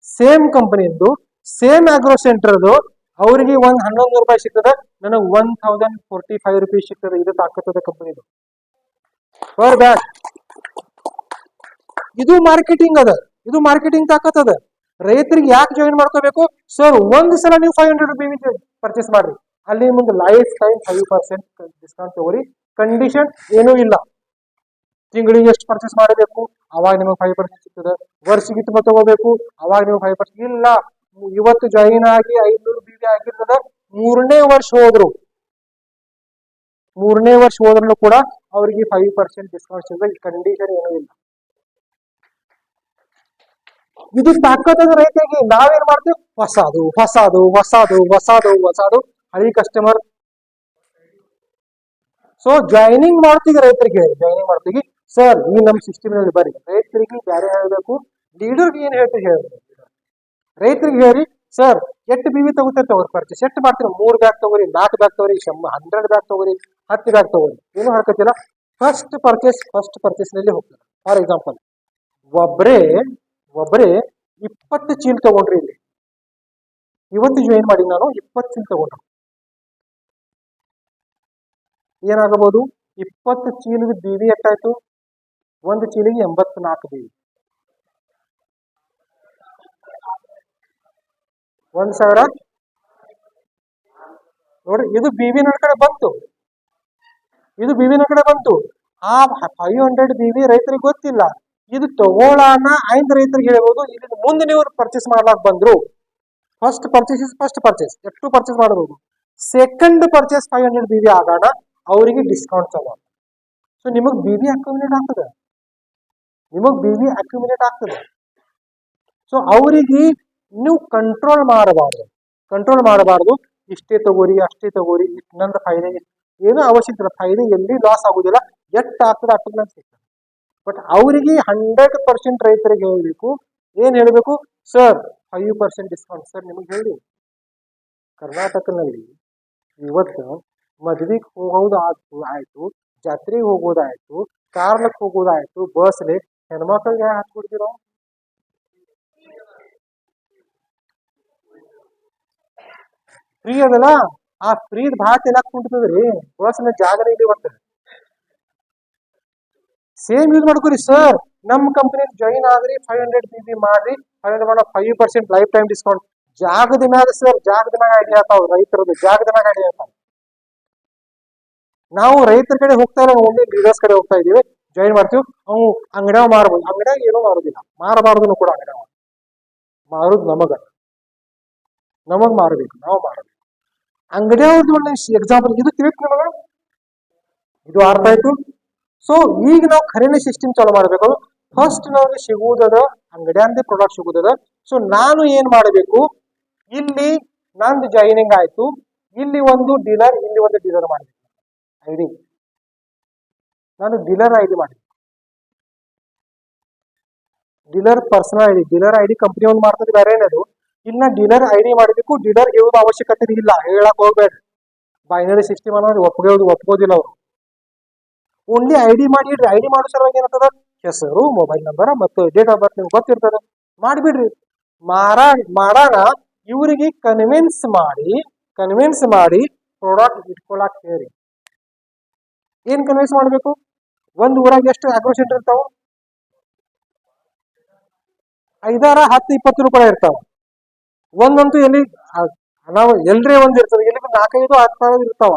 ಸೇಮ್ ಕಂಪನಿದ್ದು, ಸೇಮ್ ಆಗ್ರೋ ಸೆಂಟರ್ದು, ಅವರಿಗೆ 11 ರೂಪಾಯಿ ಸಿಗ್ತದೆ, ನನಗೆ 1045 ರುಪೀಸ್ ಸಿಗ್ತದೆ. ಇದು ತಾಕತ್ತದ ಕಂಪನಿದು ಪರ್ ಬ್ಯಾಗ್. ಇದು ಮಾರ್ಕೆಟಿಂಗ್ ಅದ, ಇದು ಮಾರ್ಕೆಟಿಂಗ್ ತಾಕತ್ತದ. ರೈತರಿಗೆ ಯಾಕೆ ಜಾಯಿನ್ ಮಾಡ್ಕೋಬೇಕು ಸರ್? ಒಂದ್ ಸಲ ನೀವು 500 ರುಪೀಸ್ ಪರ್ಚೇಸ್ ಮಾಡ್ರಿ, ಅಲ್ಲಿ ಮುಂದೆ ಲೈಫ್ ಟೈಮ್ 5% ಡಿಸ್ಕೌಂಟ್ ತಗೋರಿ. ಕಂಡೀಷನ್ ಏನೂ ಇಲ್ಲ. ತಿಂಗಳಿಗೆ ಎಷ್ಟು ಪರ್ಚೇಸ್ ಮಾಡಬೇಕು ಅವಾಗ ನಿಮಗೆ 5% ಸಿಗ್ತದೆ. ವರ್ಷಕ್ಕೆ ತುಂಬ ತಗೋಬೇಕು ಅವಾಗ ನಿಮಗೆ 5% ಇಲ್ಲ. ಇವತ್ತು ಜಾಯಿನ್ ಆಗಿ 500 BV ಆಗಿರ್ತದ, ಮೂರನೇ ವರ್ಷ ಹೋದ್ರೂ ಕೂಡ ಅವರಿಗೆ 5% ಡಿಸ್ಕೌಂಟ್ ಸಿಗ್ತದೆ. ಕಂಡೀಷನ್ ಏನೂ ಇಲ್ಲ. ಇದು ತಾಕತ್ತದ ರೈತರಿಗೆ. ನಾವೇನ್ ಮಾಡ್ತೀವಿ? ಹೊಸದು ಹಳಿ ಕಸ್ಟಮರ್. ಸೊ ಜಾಯ್ನಿಂಗ್ ಮಾಡ್ತೀವಿ ರೈತರಿಗೆ, ಜಾಯ್ನಿಂಗ್ ಮಾಡ್ತೀವಿ ಸರ್ ಈ ನಮ್ಮ ಸಿಸ್ಟಮ್ ನಲ್ಲಿ ಬರ್ರಿ. ರೈತರಿಗೆ ಬೇರೆ ಹೇಳಬೇಕು, ಲೀಡರ್ಗೆ ಏನ್ ಹೇಳ್ತೀವಿ ಹೇಳ್ಬೇಕು. ರೈತರಿಗೆ ಹೇಳಿ ಸರ್ ಎಷ್ಟು BV ತಗೋರಿ ಪರ್ಚೇಸ್, ಎಷ್ಟು ಮಾಡ್ತೀರಿ? 3 ಬ್ಯಾಗ್ ತಗೋರಿ, 4 ಬ್ಯಾಗ್ ತಗೋರಿ, 100 ಬ್ಯಾಗ್ ತಗೋರಿ, 10 ಬ್ಯಾಗ್ ತಗೋರಿ. ಏನು ಹಾಕತ್ತಿಲ್ಲ, ಫಸ್ಟ್ ಪರ್ಚೇಸ್ ನಲ್ಲಿ ಹೋಗ್ತಾರೆ. ಫಾರ್ ಎಕ್ಸಾಂಪಲ್ ಒಬ್ಬರೇ 20 ಚೀಲ ತಗೊಂಡ್ರಿ. ಇಲ್ಲಿ ಇವತ್ತು ಜಾಯಿನ್ ಮಾಡಿ ನಾನು 20 ಚೀಲ ತಗೊಂಡ್ರು. ಏನಾಗಬಹುದು? 20 ಚೀಲದ BV ಎಷ್ಟಾಯ್ತು? ಒಂದು ಚೀಲಿಗೆ 84 BV. 1000 ನೋಡ್ರಿ, ಇದು BV ನನ್ನ ಕಡೆ ಬಂತು. ಆ 500 BV ರೈತರಿಗೆ ಗೊತ್ತಿಲ್ಲ. ಇದು ತಗೋಳಾನ ಐದು ರೈತರಿಗೆ ಹೇಳ್ಬೋದು. ಇದನ್ನ ಮುಂದೆ ನೀವು ಪರ್ಚೇಸ್ ಮಾಡ್ಲಾಕ್ ಬಂದ್ರು, ಫಸ್ಟ್ ಪರ್ಚೇಸ್ ಎಷ್ಟು ಪರ್ಚೇಸ್ ಮಾಡಬಹುದು. ಸೆಕೆಂಡ್ ಪರ್ಚೇಸ್ 500 BV ಆಗೋಣ ಅವರಿಗೆ ಡಿಸ್ಕೌಂಟ್ ತಗೋ. ಸೊ ನಿಮಗ್ BV ಅಕ್ಯುಮಿಲೇಟ್ ಆಗ್ತದೆ. ಸೊ ಅವರಿಗೆ ನೀವು ಕಂಟ್ರೋಲ್ ಮಾಡಬಾರ್ದು. ಇಷ್ಟೇ ತಗೋರಿ, ಅಷ್ಟೇ ತಗೋರಿ, ನಂದು ಫೈದೆ ಏನೋ ಅವಶ್ಯಕತೆ, ಫೈದೆ ಎಲ್ಲಿ ಲಾಸ್ ಆಗುದಿಲ್ಲ, ಎಷ್ಟು ಆಗ್ತದೆ ಅಷ್ಟು ಸಿಗ್ತದೆ. ಬಟ್ ಅವರಿಗೆ 100% ರೈತರಿಗೆ ಹೇಳಬೇಕು. ಏನ್ ಹೇಳಬೇಕು? Sir 5% discount. ಸರ್ ನಿಮಗೆ ಹೇಳಿ, ಕರ್ನಾಟಕದಲ್ಲಿ ಇವತ್ತು ಮದುವೆಗೆ ಹೋಗೋದು ಆಯ್ತು, ಜಾತ್ರೆಗೆ ಹೋಗೋದಾಯ್ತು, ಕಾರ್ಲಕ್ಕೆ ಹೋಗೋದಾಯ್ತು, ಬಸ್ಲಿ ಹೆಣ್ಮಕ್ಳಿಗೆ ಹಾಕ್ಬಿಡ್ತಿರೋ. ಫ್ರೀ ಅದಲ್ಲ, ಆ ಫ್ರೀದ್ ಭಾಳ ತಿನ್ನಕ್ ಕುಂಟದ್ರಿ. ಬಸ್ನ ಜಾಗನೇ ಇಲ್ಲಿ ಇವತ್ತು. ಸೇಮ್ ಯೂಸ್ ಮಾಡ್ಕೊರಿ ಸರ್. ನಮ್ಮ ಕಂಪನಿ ಜಾಯಿನ್ ಆದ್ರಿ, 500 BV ಮಾಡ್ರಿ, 5% ಲೈಫ್ ಟೈಮ್ ಡಿಸ್ಕೌಂಟ್. ಜಾಗದ ಮ್ಯಾಗ ಸರ್, ಜಾಗದ ಮ್ಯಾಗ ಐಡಿಯಾ ಆಗ್ತಾವ ರೈತರದ್ದು, ಜಾಗದ ಮ್ಯಾಗ ಐಡಿಯಾ ಆಗ್ತಾವ. ನಾವು ರೈತರ ಕಡೆ ಹೋಗ್ತಾ ಇಲ್ಲ, ಓನ್ಲಿ ಲೀಡರ್ಸ್ ಕಡೆ ಹೋಗ್ತಾ ಇದೀವಿ. ಜಾಯಿನ್ ಮಾಡ್ತೀವಿ. ಅವು ಅಂಗಡ್ಯಾಗ ಮಾರ್ಬೋದು, ಅಂಗಡ್ಯಾಗ ಏನೂ ಮಾರೋದಿಲ್ಲ, ಮಾರಬಾರ್ದು ಕೂಡ. ಅಂಗಡ್ಯಾಗ ಮಾರುದು ನಮಗ್ ಮಾರಬೇಕು, ನಾವು ಮಾರಬೇಕು. ಅಂಗಡಿಯವ್ರದ್ದು ಒಳ್ಳೆ ಎಕ್ಸಾಂಪಲ್ ಇದು ತಿಳಿತು ನಮಗ, ಇದು ಅರ್ಥ ಆಯ್ತು. ಸೊ ಈಗ ನಾವು ಖರೀದಿ ಸಿಸ್ಟಮ್ ಚಾಲೂ ಮಾಡಬೇಕು. ಫಸ್ಟ್ ನಮಗೆ ಸಿಗುವುದದ ಅಂಗಡಿಯಂದೇ ಪ್ರಾಡಕ್ಟ್ ಸಿಗುವುದದ. ಸೊ ನಾನು ಏನ್ ಮಾಡಬೇಕು, ಇಲ್ಲಿ ನಂದು ಜಾಯಿನಿಂಗ್ ಆಯ್ತು, ಇಲ್ಲಿ ಒಂದು ಡೀಲರ್ ಮಾಡಬೇಕು. ಐಡಿ ನಾನು ಡೀಲರ್ ಐಡಿ ಮಾಡಿ, dealer personal ID, dealer ID company ಒಂದು ಮಾಡ್ತದೆ, ಬೇರೆ ಏನದು. ಇನ್ನ ಡೀಲರ್ ಐಡಿ ಮಾಡಬೇಕು. ಡೀಲರ್ ಹೇಳೋದು ಅವಶ್ಯಕತೆ ಇಲ್ಲ, ಹೇಳಕ್ ಹೋಗ್ಬೇಡ್ರಿ. ಬೈನರಿ ಸಿಸ್ಟಮ್ ಅನ್ನೋದು ಒಪ್ಕೋದಿಲ್ಲ ಅವರು. ಓನ್ಲಿ ಐಡಿ ಮಾಡಿ ಇಡ್ರಿ. ಐಡಿ ಮಾಡೋ ಸಲುವಾಗಿ ಏನಂತದ, ಹೆಸರು, ಮೊಬೈಲ್ ನಂಬರ್ ಮತ್ತು ಡೇಟ್ ಆಫ್ ಬರ್ತ್ ನಿಮ್ಗೆ ಗೊತ್ತಿರ್ತದ, ಮಾಡಿಬಿಡ್ರಿ. ಮಾಡಾಗ ಇವರಿಗೆ ಕನ್ವಿನ್ಸ್ ಮಾಡಿ ಪ್ರಾಡಕ್ಟ್ ಇಟ್ಕೊಳಕ್ ಹೇಳಿ. ಏನ್ ಕನ್ವಿನ್ಸ್ ಮಾಡ್ಬೇಕು? ಒಂದ್ ಊರಾಗ ಎಷ್ಟು ಆಗ್ರೋ ಸೆಂಟರ್ ಇರ್ತಾವ? 5, 10, 20 ರೂಪಾಯಿ ಇರ್ತಾವ. ಒಂದಂತೂ ಎಲ್ಲಿ ನಾವು ಎಲ್ರೇ ಒಂದ್ ಇರ್ತದೆ, ಎಲ್ಲಿ 4, 5, 10 ಇರ್ತಾವ.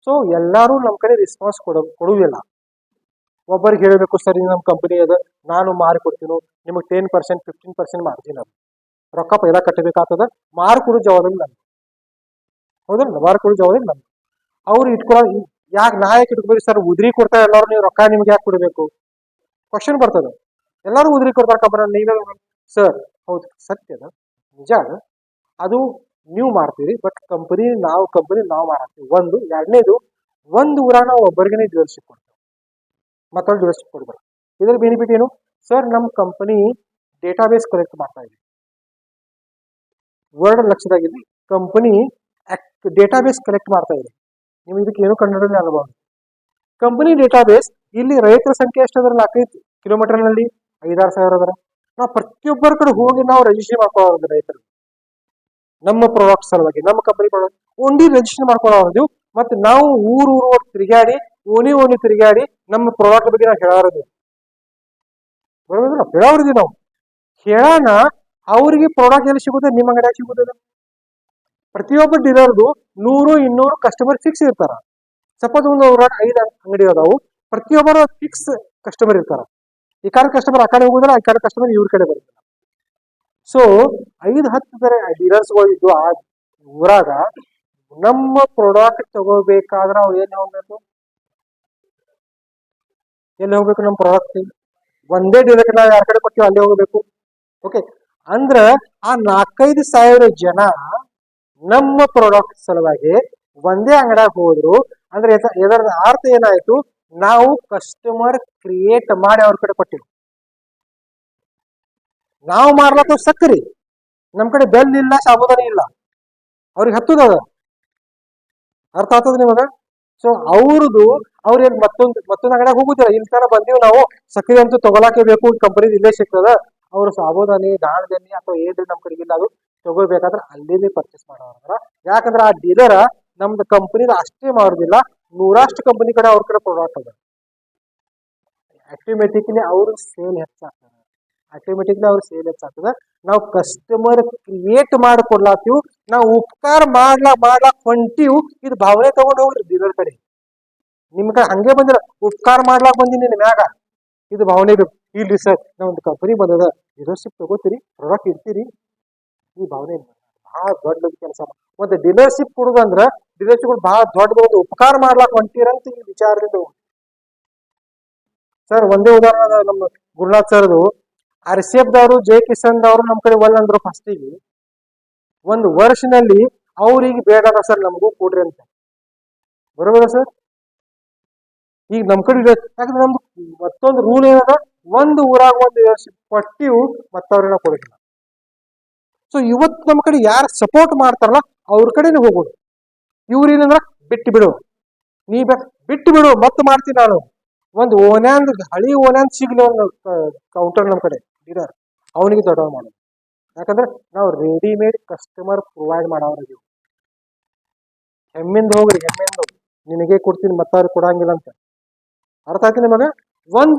ಸೊ ಎಲ್ಲಾರು ನಮ್ ಕಡೆ ರೆಸ್ಪಾನ್ಸ್ ಕೊಡುವಿಲ್ಲ. ಒಬ್ಬರಿಗೆ ಹೇಳಬೇಕು, ಸರ್ ನಮ್ಮ ಕಂಪನಿ ಅದ, ನಾನು ಮಾರಿ ಕೊಡ್ತೀನಿ, ನಿಮಗೆ 10%, 15% ಮಾರ್ಜಿನ್ ಅದು, ರೊಕ್ಕ ಪೈಲ ಕಟ್ಟಬೇಕಾಗ್ತದ, ಮಾರ್ಕೊಡೋ ಜವಾಬ್ದಾರಿ ನಮ್ದು. ಹೌದಲ್ಲ, ಮಾರ್ಕೊಡೋ ಜವಾಬ್ದಾರಿ ನಮ್ದು. ಅವ್ರು ಯಾಕೆ ನಾ ಯಾಕೆ ಇಟ್ಕೋಬೇಕು ಸರ್? ಉದ್ರಿ ಕೊಡ್ತಾ ಎಲ್ಲಾರು, ನೀವು ರೊಕ್ಕ ನಿಮ್ಗೆ ಯಾಕೆ ಕೊಡಬೇಕು? ಕ್ವಶನ್ ಬರ್ತದ. ಎಲ್ಲಾರು ಉದ್ರಿ ಕೊಡ್ತಾರ ಕಂಪನಿ, ನೀವೇ ಸರ್? ಹೌದು, ಸತ್ಯದ, ನಿಜ ಅದು ನೀವು ಮಾಡ್ತೀರಿ, ಬಟ್ ಕಂಪನಿ ನಾವು ಮಾರಾಕ್ತೀವಿ. ಒಂದು ಎರಡನೇದು, ಒಂದು ಊರಾಗ ನಾವು ಒಬ್ಬರಿಗೆ ಡೀಲರ್ಶಿಪ್ ಕೊಡ್ತೀವಿ, ಮತ್ತೊಂದು ಡೀಲರ್ಶಿಪ್ ಕೊಡ್ಬಾರ. ಇದ್ರ ಬೆನಿಫಿಟ್ ಏನು ಸರ್? ನಮ್ಮ ಕಂಪನಿ ಡೇಟಾಬೇಸ್ ಕಲೆಕ್ಟ್ ಮಾಡ್ತಾ ಇದೆ. ವರ್ಡ್ ಲಕ್ಷದಾಗಿದೆ, ಕಂಪನಿ ಡೇಟಾಬೇಸ್ ಕಲೆಕ್ಟ್ ಮಾಡ್ತಾ ಇದೆ. ನೀವು ಇದಕ್ಕೆ ಏನು ಕಂಡುಹಿಡಿದ್ರೆ ಅನುಭವ. ಕಂಪನಿ ಡೇಟಾಬೇಸ್ ಇಲ್ಲಿ ರೈತರ ಸಂಖ್ಯೆ ಎಷ್ಟು ಅದ್ರ 4 ಕಿಲೋಮೀಟರ್ನಲ್ಲಿ 5,000-6,000 ಅದರ. ನಾವು ಪ್ರತಿಯೊಬ್ಬರ ಕಡೆ ಹೋಗಿ ನಾವು ರಿಜಿಸ್ಟ್ರೇಷನ್ ಮಾಡ್ಕೊಳ್ಳೋದು ರೈತರು. ನಮ್ಮ ಪ್ರಾಡಕ್ಟ್ ಸಲುವಾಗಿ, ನಮ್ಮ ಕಂಪನಿ ಪ್ರಾಡಕ್ಟ್ ಓನ್ಲಿ ರಿಜಿಸ್ಟ್ರೇಷನ್ ಮಾಡ್ಕೊಳ್ಳೋದು. ಮತ್ತೆ ನಾವು ಊರು ತಿರುಗಾಡಿ ಓಣಿ ತಿರುಗಾಡಿ ನಮ್ಮ ಪ್ರಾಡಕ್ಟ್ ಬಗ್ಗೆ ನಾವು ಹೇಳೋದು ಬರೋದಿಲ್ಲ, ಹೇಳೋರಿದೀವಿ ನಾವು. ಹೇಳೋಣ ಅವ್ರಿಗೆ ಪ್ರಾಡಕ್ಟ್ ಎಲ್ಲಿ ಸಿಗುತ್ತೆ? ನಿಮ್ಮ ಅಂಗಡಿಯಾಗ ಸಿಗುತ್ತದೆ. ಪ್ರತಿಯೊಬ್ಬ ಡೀಲರ್ದು 100-200 ಕಸ್ಟಮರ್ ಫಿಕ್ಸ್ ಇರ್ತಾರ. ಸಪೋಸ್ ಒಂದು 5 ಅಂಗಡಿ ಅದಾವು, ಪ್ರತಿಯೊಬ್ಬರು ಫಿಕ್ಸ್ ಕಸ್ಟಮರ್ ಇರ್ತಾರ. ಈ ಕಡೆ ಕಸ್ಟಮರ್ ಆ ಕಡೆ ಹೋಗುದಿಲ್ಲ, ಈ ಕಡೆ ಕಸ್ಟಮರ್ ಇವ್ರ ಕಡೆ ಬರುದಿಲ್ಲ. ಸೊ 5-10 ಡೀಲರ್ಸ್ಗಳು ಇದ್ದು ಆ ಊರಾಗ ನಮ್ಮ ಪ್ರಾಡಕ್ಟ್ ತಗೋಬೇಕಾದ್ರೆ ಅವ್ರು ಎಲ್ಲಿ ಹೋಗ್ಬೇಕು? ನಮ್ಮ ಪ್ರಾಡಕ್ಟ್ ಒಂದೇ ಡೀಲರ್ ನಾವು ಯಾರ ಕಡೆ ಕೊಟ್ಟಿವಿ ಅಲ್ಲೇ ಹೋಗ್ಬೇಕು. ಓಕೆ, ಅಂದ್ರ ಆ 4-5 ಜನ ನಮ್ಮ ಪ್ರಾಡಕ್ಟ್ ಸಲುವಾಗಿ ಒಂದೇ ಅಂಗಡಿಯಾಗ ಹೋದ್ರು ಅಂದ್ರೆ ಇದರ ಅರ್ಥ ಏನಾಯ್ತು? ನಾವು ಕಸ್ಟಮರ್ ಕ್ರಿಯೇಟ್ ಮಾಡಿ ಅವ್ರ ಕಡೆ ಕೊಟ್ಟಿವಿ. ನಾವು ಮಾಡ್ಲಕ್ಕ ಸಕ್ಕರಿ, ನಮ್ ಕಡೆ ಬೆಲ್ ಇಲ್ಲ, ಸಾಬೂದಾನಿ ಇಲ್ಲ, ಅವ್ರಿಗೆ ಹತ್ತದ. ಅರ್ಥ ಆಗ್ತದ ನಿಮಗ? ಸೊ ಅವ್ರೇನ್ ಮತ್ತೊಂದು ಅಂಗಡಿಯಾಗ ಹೋಗುದಿಲ್ಲ. ಇಲ್ಲಿ ತರ ಬಂದೀವಿ ನಾವು, ಸಕ್ಕರೆ ಅಂತೂ ತಗೊಳಕ್ಕೆ ಬೇಕು, ಕಂಪನಿ ಇಲ್ಲೇ ಸಿಗ್ತದ. ಅವ್ರು ಸಾಬೂದಾನಿ, ದಾಣದೆಣ್ಣೆ ಅಥವಾ ಏನ್ರಿ ನಮ್ ಕಡೆಗೆ ಇಲ್ಲ ಅದು ತಗೋಬೇಕಾದ್ರೆ ಅಲ್ಲೇ ಪರ್ಚೇಸ್ ಮಾಡೋರ. ಯಾಕಂದ್ರೆ ಆ ಡೀಲರ್ ನಮ್ದು ಕಂಪನಿ ಅಷ್ಟೇ ಮಾಡೋದಿಲ್ಲ, 100 ಕಂಪನಿ ಕಡೆ ಅವ್ರ ಕಡೆ ಪ್ರಾಡಕ್ಟ್ ಅದ. ಆಟೋಮೆಟಿಕ್ಲಿ ಅವ್ರ ಸೇಲ್ ಹೆಚ್ಚಾಗ್ತದೆ. ನಾವು ಕಸ್ಟಮರ್ ಕ್ರಿಯೇಟ್ ಮಾಡಿಕೊಡ್ಲಾತೀವಿ, ನಾವು ಉಪಕಾರ ಮಾಡ್ಲಾಕ್ ಹೊಂಟಿವ್. ಇದು ಭಾವನೆ ತಗೊಂಡು ಹೋಗ್ರಿ ಡೀಲರ್ ಕಡೆ. ನಿಮ್ ಕಡೆ ಹಂಗೆ ಬಂದಿರ, ಉಪಕಾರ ಮಾಡ್ಲಾಕ್ ಬಂದಿನಿ ನಿಮ್ ಮ್ಯಾಗ, ಇದು ಭಾವನೆ ಬೇಕು. ಇಲ್ರಿ ಸರ್, ನಾವ್ ಒಂದು ಕಂಪನಿ ಬಂದದ, ಡೀಲರ್ಶಿಪ್ ತಗೋತೀರಿ, ಪ್ರಾಡಕ್ಟ್ ಇಡ್ತೀರಿ, ಈ ಭಾವನೆ ಬಹಳ ದೊಡ್ಡ ಕೆಲಸ. ಮತ್ತೆ ಡೀಲರ್ಶಿಪ್ ಕೊಡುದಂದ್ರ ಡೀಲರ್ಶಿಪ್ ಬಹಳ ದೊಡ್ಡದು, ಒಂದು ಉಪಕಾರ ಮಾಡ್ಲಾಕ್ ಹೊಂಟಿರಂತ ಈ ವಿಚಾರದಿಂದ. ಸರ್ ಒಂದೇ ಉದಾಹರಣೆ, ನಮ್ಮ ಗುರುನಾಥ್ ಸರ್ದು RCF ದವರು ಜೆ ಕಿಸನ್ ದವರು ನಮ್ ಕಡೆ ಅಂದ್ರು ಫಸ್ಟಿಗೆ. ಒಂದು ವರ್ಷನಲ್ಲಿ ಅವ್ರಿಗೆ ಬೇಡ ಸರ್, ನಮಗೂ ಕೊಡ್ರಿ ಅಂತ. ಬರೋಬರ ಸರ್? ಈಗ ನಮ್ ಕಡೆ ಯಾಕಂದ್ರೆ ನಮ್ದು ಮತ್ತೊಂದು ರೂಲ್ ಏನದ, ಒಂದು ಊರಾಗ ಒಂದು ಕೊಟ್ಟಿವು ಮತ್ತವ್ರನ್ನ ಕೊಡೋದಿಲ್ಲ. ಸೊ ಇವತ್ತು ನಮ್ಮ ಕಡೆ ಯಾರು ಸಪೋರ್ಟ್ ಮಾಡ್ತಾರಲ್ಲ ಅವ್ರ ಕಡೆನೆ ಹೋಗೋದು. ಇವ್ರ ಏನಂದ್ರ ಬಿಟ್ಟು ಬಿಡು, ಬಿಟ್ಟು ಬಿಡು ಮತ್ತೆ ಮಾಡ್ತೀನಿ ನಾನು. ಒಂದು ಹಳಿ ಓನ್ಯಾಂದ್ ಸಿಗ್ಲಿ ಒಂದು ಕೌಂಟರ್ ನಮ್ ಕಡೆ ಡೀಲರ್, ಅವನಿಗೆ ದೊಡ್ಡ ಮಾಡೋದು. ಯಾಕಂದ್ರೆ ನಾವು ರೆಡಿಮೇಡ್ ಕಸ್ಟಮರ್ ಪ್ರೊವೈಡ್ ಮಾಡೋರು. ಹೆಮ್ಮಿಂದ ಹೋಗ್ರಿ, ನಿನಗೆ ಕೊಡ್ತೀನಿ ಮತ್ತವ್ರಿಗೆ ಕೊಡಂಗಿಲ್ಲ ಅಂತ. ಅರ್ಥ ಆಯ್ತು ನಿಮಗ? ಒಂದ್